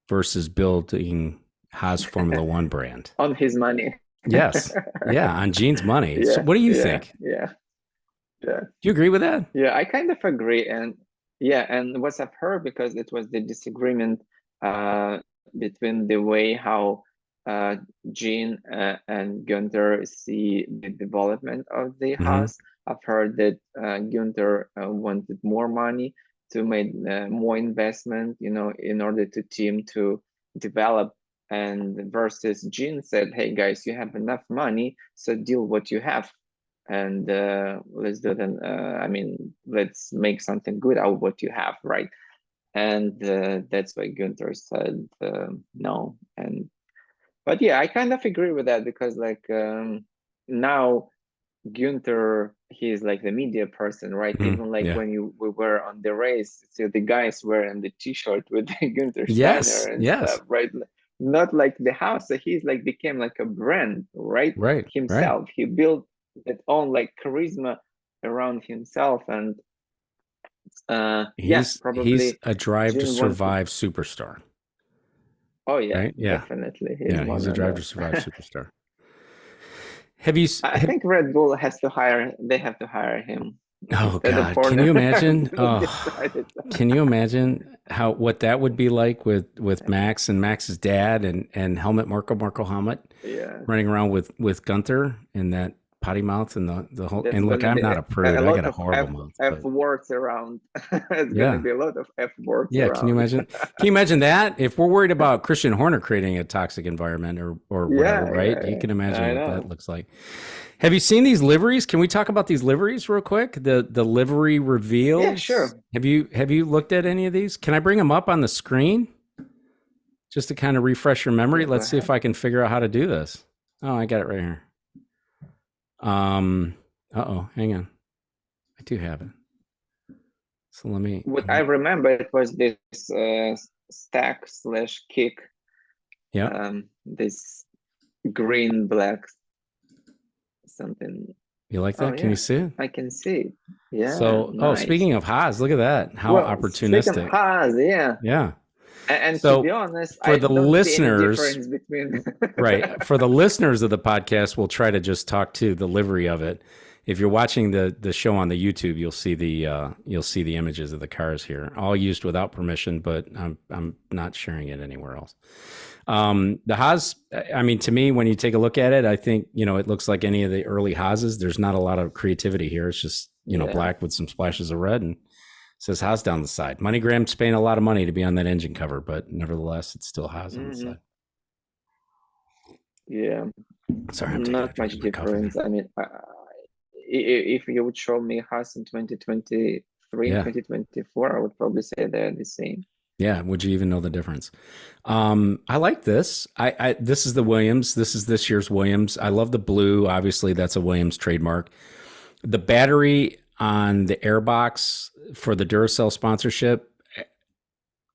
versus building Haas Formula One brand. On his money. Yes. Yeah. On Gene's money. So Yeah, what do you yeah, think? yeah, yeah. Do you agree with that? Yeah, I kind of agree. And yeah, and what I've heard, because it was the disagreement uh, between the way how uh, Gene and Gunther see the development of the Mm-hmm. house. I've heard that Gunther wanted more money to make more investment, in order to team to develop. And versus Gene said, "Hey guys, you have enough money, so deal what you have." And let's do then I mean, let's make something good out of what you have, right? And that's why Gunther said no. And but yeah, I kind of agree with that, because like now Gunther, he's like the media person, right? Mm-hmm. Even like Yeah. when we were on the race, so the guys wearing the t-shirt with Gunther Steiner Yes. and Yes. stuff, right? Not like the house, so he's like became like a brand, right? Right. Right. Himself, he built that own like charisma around himself. And yeah, He's probably a Drive to Jin wanted. Survive superstar. Oh yeah, Right. Yeah. definitely, he's Yeah. one He's a of Drive the. to Survive superstar. Have you? I think Red Bull has to hire. They have to hire him Oh instead of God, can you Horner. imagine? They Oh, decided. can you imagine what that would be like with Max and Max's dad and Helmut Marko Helmut Yeah, running around with Gunther and that potty mouth and the whole. that's And look, gonna I'm be not a a prude. I lot got a of horrible mouth, F but words around. It's gonna yeah, be a lot of F words yeah. Can you around. imagine? Can you imagine that? If we're worried about Christian Horner creating a toxic environment or whatever, Yeah, right? yeah, You can yeah. imagine I what that know. looks like. Have you seen these liveries? Can we talk about these liveries real quick? The livery Yeah, reveals. sure. Have you looked at any of these? Can I bring them up on the screen just to kind of refresh your memory? Yeah, go Let's see if ahead. I can figure out how to do this. Oh, I got it right here. Hang on. I do have it. So let me. What I remember, it was this stack slash kick. Yeah. This green black something. You like Oh that? Can you yeah, see it? I can see it. Yeah, So, nice. speaking of Haas, look at that. How Well, speaking of opportunistic. Haas, yeah, Yeah. and to be So, honest, for I the don't see any listeners, difference between. right. For the listeners of the podcast, we'll try to just talk to the livery of it. if you're watching the show on the YouTube, you'll see the images of the cars here, all used without permission, but I'm not sharing it anywhere else. The Haas, I mean, to me, when you take a look at it, I think, it looks like any of the early Haases. There's not a lot of creativity here. It's just, Yeah. black with some splashes of red, and it says Haas down the side. MoneyGram's paying a lot of money to be on that engine cover, but nevertheless, it's still Haas on the side. Yeah. Sorry, I'm taking a Not drink much of my coffee there. difference. I mean, if you would show me Haas in 2023 and Yeah. 2024, I would probably say they're the same. Yeah. Would you even know the difference? I like this. This is the Williams. This is this year's Williams. I love the blue. Obviously, that's a Williams trademark. The battery on the airbox for the Duracell sponsorship.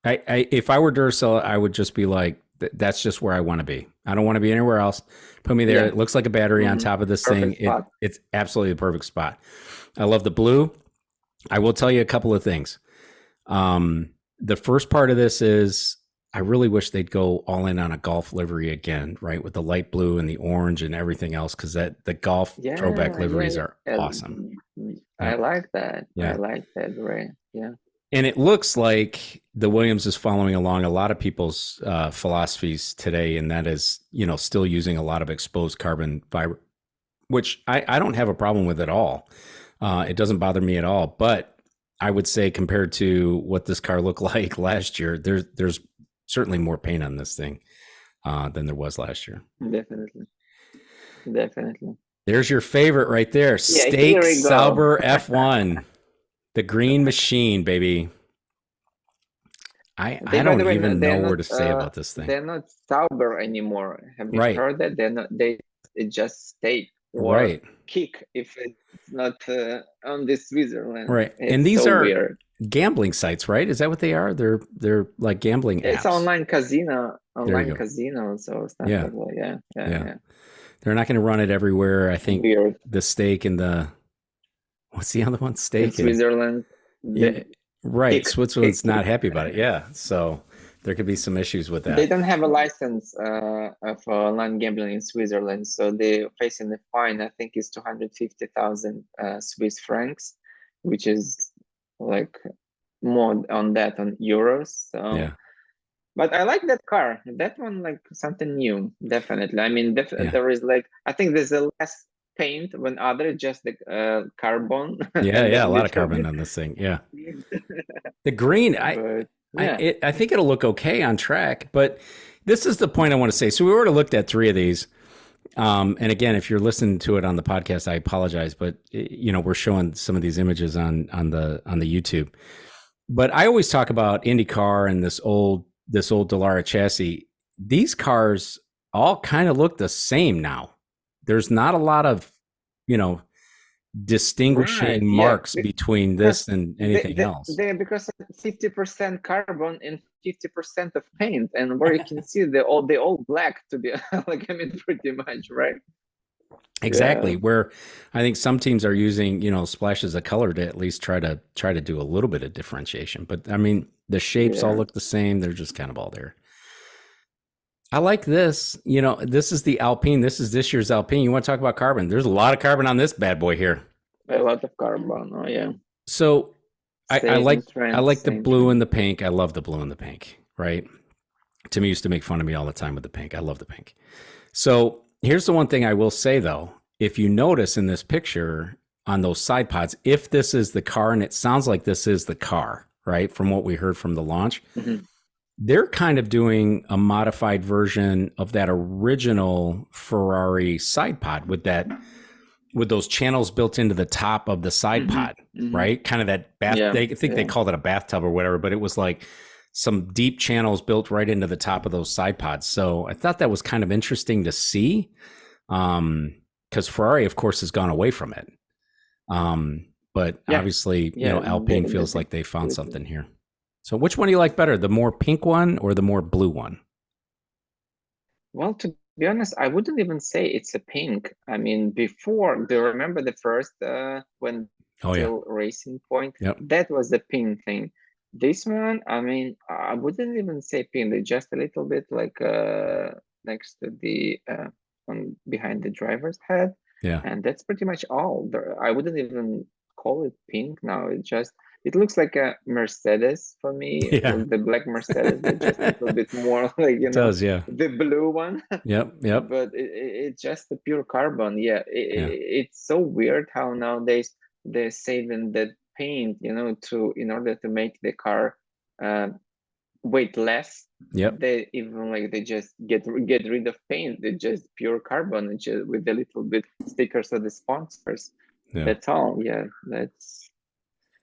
If I were Duracell, I would just be like, that's just where I want to be. I don't want to be anywhere else. Put me there. Yeah. It looks like a battery on top of this Perfect thing. spot. It's absolutely the perfect spot. I love the blue. I will tell you a couple of things. The first part of this is I really wish they'd go all in on a golf livery again, right? With the light blue and the orange and everything else, because the golf throwback liveries are awesome. I like that. Yeah. I like that, right? Yeah. And it looks like the Williams is following along a lot of people's philosophies today, and that is, still using a lot of exposed carbon fiber, which I don't have a problem with at all. It doesn't bother me at all. But I would say compared to what this car looked like last year, there's certainly more paint on this thing than there was last year. Definitely. There's your favorite right there. Yeah, Steak Sauber F1. The green machine, baby. I don't even know where to say about this thing. They're not Sauber anymore. Have you heard that? They're not. They just steak or kick if it's not on the Switzerland. Right. It's and these so are weird. Gambling sites, right? Is that what they are? They're like gambling apps. It's online casino. So stuff like that. Yeah. They're not going to run it everywhere. I think weird. The steak and the what's the other one? Steak in Switzerland. Yeah, right. Switzerland's not happy about it. Yeah, so there could be some issues with that. They don't have a license of online gambling in Switzerland, so they're facing a fine. I think it's 250,000 Swiss francs, which is like more on that on euros. So yeah. But I like that car. That one, like something new, definitely. I mean, there is like, I think there's a less paint when other, just the carbon. Yeah, a lot of carbon on this thing. Yeah. The green, I think it'll look okay on track, but this is the point I want to say. So we already looked at 3 of these. And again, if you're listening to it on the podcast, I apologize, but we're showing some of these images on the YouTube. But I always talk about IndyCar and this old Dallara chassis. These cars all kind of look the same now. There's not a lot of, distinguishing marks between this and anything else. Because 50% carbon and 50% of paint, and where you can see they all black to be like, I mean, pretty much, right? Exactly. Yeah. Where I think some teams are using, splashes of color to at least try to do a little bit of differentiation. But I mean, the shapes all look the same. They're just kind of all there. I like this. This is the Alpine. This is this year's Alpine. You want to talk about carbon? There's a lot of carbon on this bad boy here. A lot of carbon. Oh yeah. So I like the blue and the pink. I love the blue and the pink. Right. Tim used to make fun of me all the time with the pink. I love the pink. So here's the one thing I will say, though. If you notice in this picture on those side pods, if this is the car, and it sounds like this is the car, right, from what we heard from the launch, they're kind of doing a modified version of that original Ferrari side pod with those channels built into the top of the side pod, right? Kind of that bath. They called it a bathtub or whatever, but it was like some deep channels built right into the top of those side pods. So I thought that was kind of interesting to see, because Ferrari, of course, has gone away from it. But obviously, Alpine feels like they found something here. So which one do you like better, the more pink one or the more blue one? Well, to be honest, I wouldn't even say it's a pink. I mean, before, do you remember the first when Racing Point? Yep. That was the pink thing. This one, I mean, I wouldn't even say pink. They're just a little bit like next to the behind the driver's head. Yeah. and that's pretty much all. I wouldn't even call it pink now. It looks like a Mercedes for me, Yeah. like the black Mercedes, but just a little It bit more like, does. Yeah. the blue one. Yep. Yep. But it's just a pure carbon. Yeah, Yeah. it's so weird how nowadays they're saving that paint, to in order to make the car uh, weight less. Yep. They even like they just get rid of paint. They just pure carbon and just with a little bit stickers of the sponsors. Yeah. That's all. Yeah,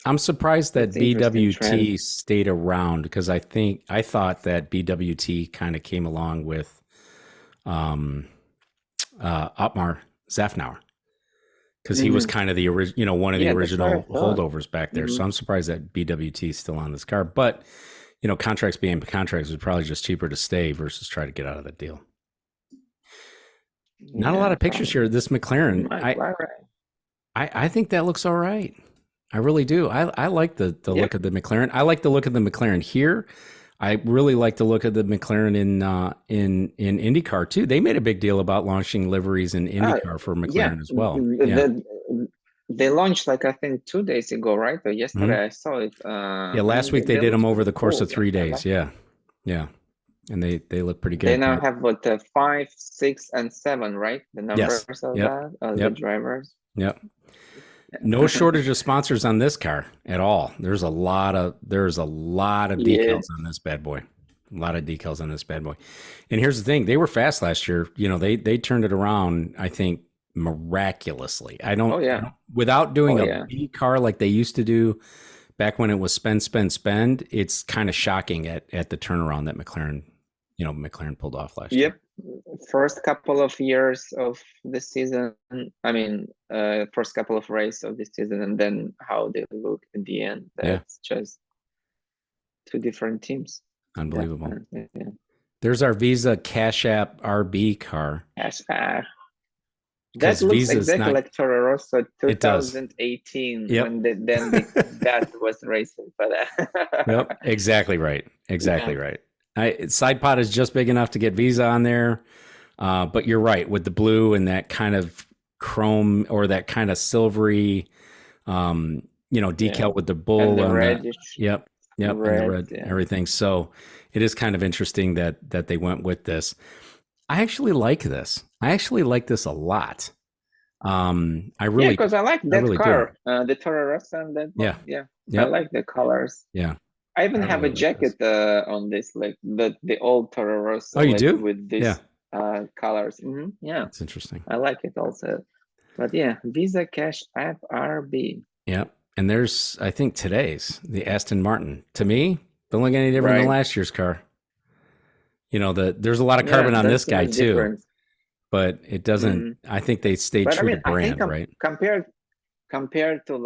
I'm surprised that's that an interesting trend. BWT stayed around because I thought that BWT kind of came along with um, Otmar Zafnauer because he was Hmm. kind of the original, one of the Yeah, that's what I original thought. holdovers back there. Hmm. So I'm surprised that BWT is still on this car. But contracts being contracts, was probably just cheaper to stay versus try to get out of that deal. Not a lot Yeah, of pictures probably. here. This McLaren, McLaren. I think that looks all right. I really do. I like the Yep. look of the McLaren. I like the look of the McLaren here. I really like the look of the McLaren in IndyCar too. They made a big deal about launching liveries in Uh, IndyCar for yeah. McLaren as well. Yeah. They launched like I think 2 days ago, right? Or Hmm. yesterday I saw it. Yeah. Last And week they they did look them over pretty the course cool. of Yeah, 3 days. Yeah. Yeah. And they look pretty they good. now But have what 5, 6, and 7, right? The yes. numbers of Yep. that the Yep. drivers. Yep. No Yeah. shortage of sponsors on this car at all. There's a lot of Yeah. decals on this bad boy. A lot of decals on this bad boy. And here's the thing: they were fast last year. They turned it around. I think miraculously. Oh I yeah. don't without doing Oh a yeah. B car like they used to do back when it was spend, spend, spend. It's kind of shocking at the turnaround that McLaren pulled off last year. Yep. First couple of years of the season. I mean, first couple of races of the season, and then how they look at the end. Yeah, That's just two different teams. unbelievable. Definitely. Yeah. There's our Visa Cash App RB car Hashtag. That because looks Visa's exactly not. like Toro Rosso It does. 2018 Yep. when that was racing. But Yep. Exactly right. yeah, Exactly right. Side pod is just big enough to get Visa on there. But you're right with the blue and that kind of chrome or that kind of silvery, yeah, decal with the and bull the on the. reddish Yep. Yep. And the red. red, Yeah, everything. So it is kind of interesting that they went with this. I actually like this. I actually like this a lot. I yeah, really, because I like I that really do. car, the Toro Rosso and that Yeah. one. Yeah, I Yep. like the colors. Yeah. I even I have a really like this. jacket on this, like the old Toro Oh, Rosso, you like do? with Yeah. this colors. Yeah, That's interesting. I like it also. But yeah, Visa Cash App RB. Yeah. And there's, I think today's the Aston Martin. To me, don't look any different than Right. last year's car. There's a lot of Yeah, carbon on that's this so guy much too, difference. but it doesn't, Mm. I think they stayed But I true to mean, I think brand, right? compared to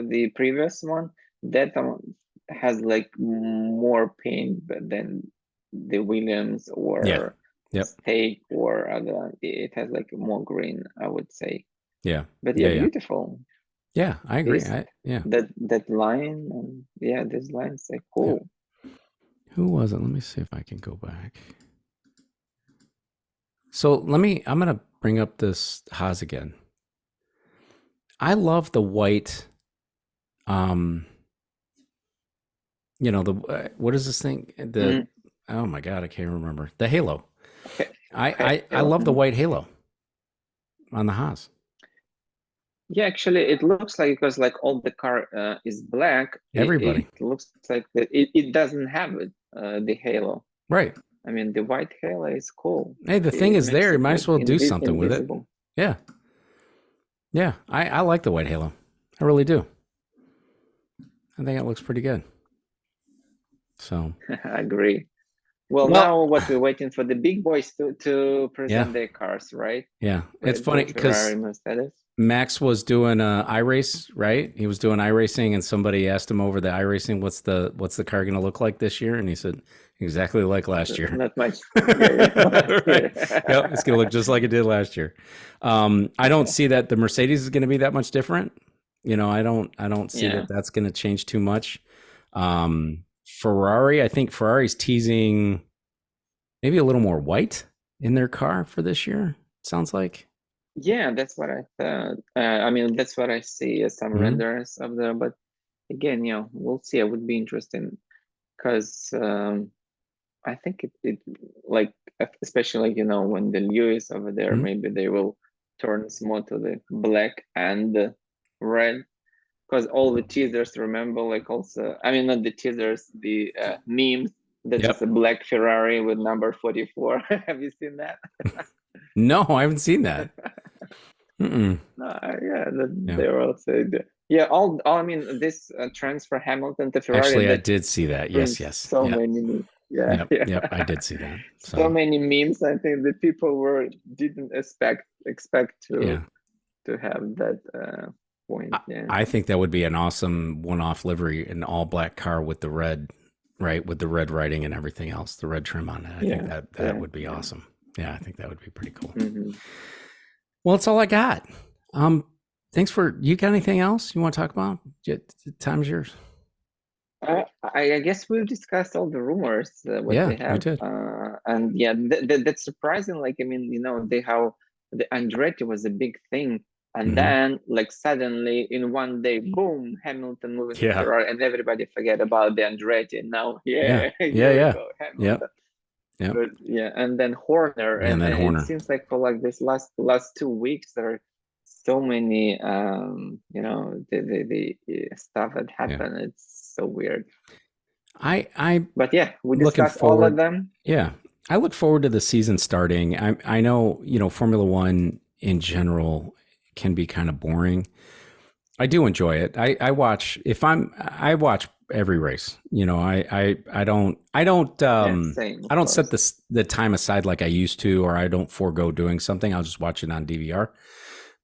the previous one, that one has like more paint than the Williams Yeah. or Yep. Steak or other. It has like more green, I would say. Yeah. But yeah, Yeah. Yeah. beautiful. Yeah. I agree. This Yeah. that line, yeah, this line's like Yeah. cool. Who was it? Let me see if I can go back. So I'm going to bring up this Haas again. I love the white, um, what is this thing? Mm. Oh my God, I can't remember. The halo. Okay. I love the white halo on the Haas. Yeah, actually, it looks like because like all the car is black, it Everybody. looks like it doesn't have it the halo. Right. I mean, the white halo is cool. Hey, the thing It is there, makes you it might as like well do something with it. invisible. Yeah. Yeah. I like the white halo. I really do. I think it looks pretty good. So, I agree. Well, well, now what we're waiting for the big boys to yeah. present their cars, right? Yeah. It's Red Bull, funny because Ferrari, Mercedes. Max was doing iRace, right? He was doing iRacing, and somebody asked him over the iRacing, "What's the car going to look like this year?" And he said, "Exactly like last year." Not much. Yeah, last Right? year. Yep, it's going to look just like it did last year. I don't see that the Mercedes is going to be that much different. I don't see Yeah. that that's going to change too much. Ferrari, I think Ferrari's teasing maybe a little more white in their car for this year. Sounds like. Yeah, that's what I thought. I mean, that's what I see as some Hmm. renders of the, but again, we'll see. It would be interesting because I think it like especially like when the Lewis over there, Hmm. maybe they will turn more to the black and the red because all the teasers remember like also I mean not the teasers the memes that is a Yep. black Ferrari with number 44. Have you seen that? No, I haven't seen that. Mm-mm. Yeah, Yeah. they were also yeah all I mean this transfer Hamilton to Ferrari Actually, I that did see that. Yes, brings yes. so Yep. many memes. Yeah, Yep. yeah. Yep. I did see that. So So, many memes I think that people were didn't expect yeah. to have that point. I, Yeah, I think that would be an awesome one-off livery, an all-black car with the red, right, with the red writing and everything else, the red trim on it. I think yeah, that yeah, would be yeah. awesome. Yeah, I think that would be pretty cool. Hmm. Well, that's all I got. Um, thanks for you. Got anything else you want to talk about? Time's yours. I guess we've discussed all the rumors what Yeah, they we have, did. and yeah, that's surprising. Like I mean, they how the Andretti was a big thing, and Hmm. then like suddenly in one day, boom, Hamilton moving to Yeah, Ferrari, and everybody forget about the Andretti. And now, yeah, yeah, yeah, here we yeah, go, yeah, Hamilton. yeah. But yeah, and then Horner, And then and it Horner. seems like for like this last 2 weeks there are so many the stuff that Yeah, happened. It's so weird. I'm But yeah, we looking discussed all of forward. them. Yeah, I look forward to the season starting. I know Formula One in general can be kind of boring. I do enjoy it. I watch if I watch every race. Yeah, same, of I don't set course. the time aside like I used to, or I don't forego doing something. I'll just watch it on DVR.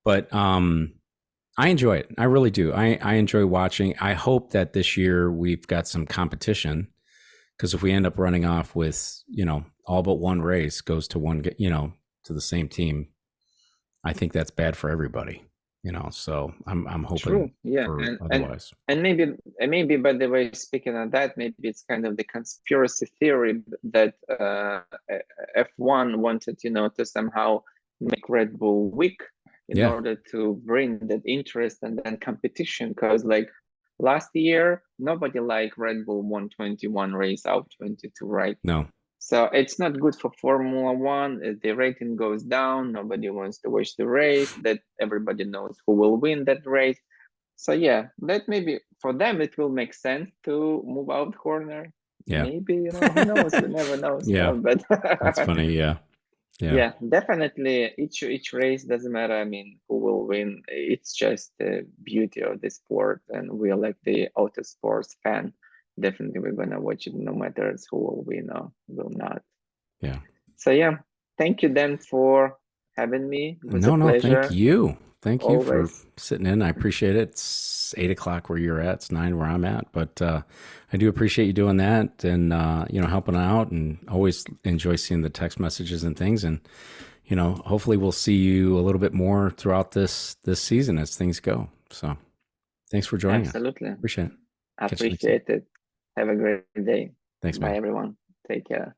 But I enjoy it. I really do. I enjoy watching. I hope that this year we've got some competition because if we end up running off with all but one race goes to to the same team, I think that's bad for everybody. So I'm True. hoping Yeah, for and otherwise. maybe by the way, speaking of that, maybe it's kind of the conspiracy theory that F1 wanted, to somehow make Red Bull weak in Yeah. order to bring that interest and then competition. Because like last year, nobody liked Red Bull 121 race out 22, right? No. So it's not good for Formula One. The rating goes down. Nobody wants to watch the race. That everybody knows who will win that race. So yeah, that maybe for them it will make sense to move out corner. Yeah. Maybe who knows? We never know Yeah. stuff. But That's funny. Yeah. Yeah. yeah, definitely each race doesn't matter. I mean, who will win? It's just the beauty of the sport, and we're like the auto sports fan. Definitely, we're gonna watch it no matter who will win or will not. Yeah. So yeah, thank you then for having me. It was a No, no, thank pleasure you. Thank you for always. sitting in. I appreciate it. It's 8 o'clock where you're at. It's 9 where I'm at. But I do appreciate you doing that and helping out and always enjoy seeing the text messages and things. And, hopefully we'll see you a little bit more throughout this season as things go. So thanks for joining us. Absolutely. Appreciate it. Catch you next time. Appreciate it. Have a great day. Thanks, Bye man. everyone. Take care.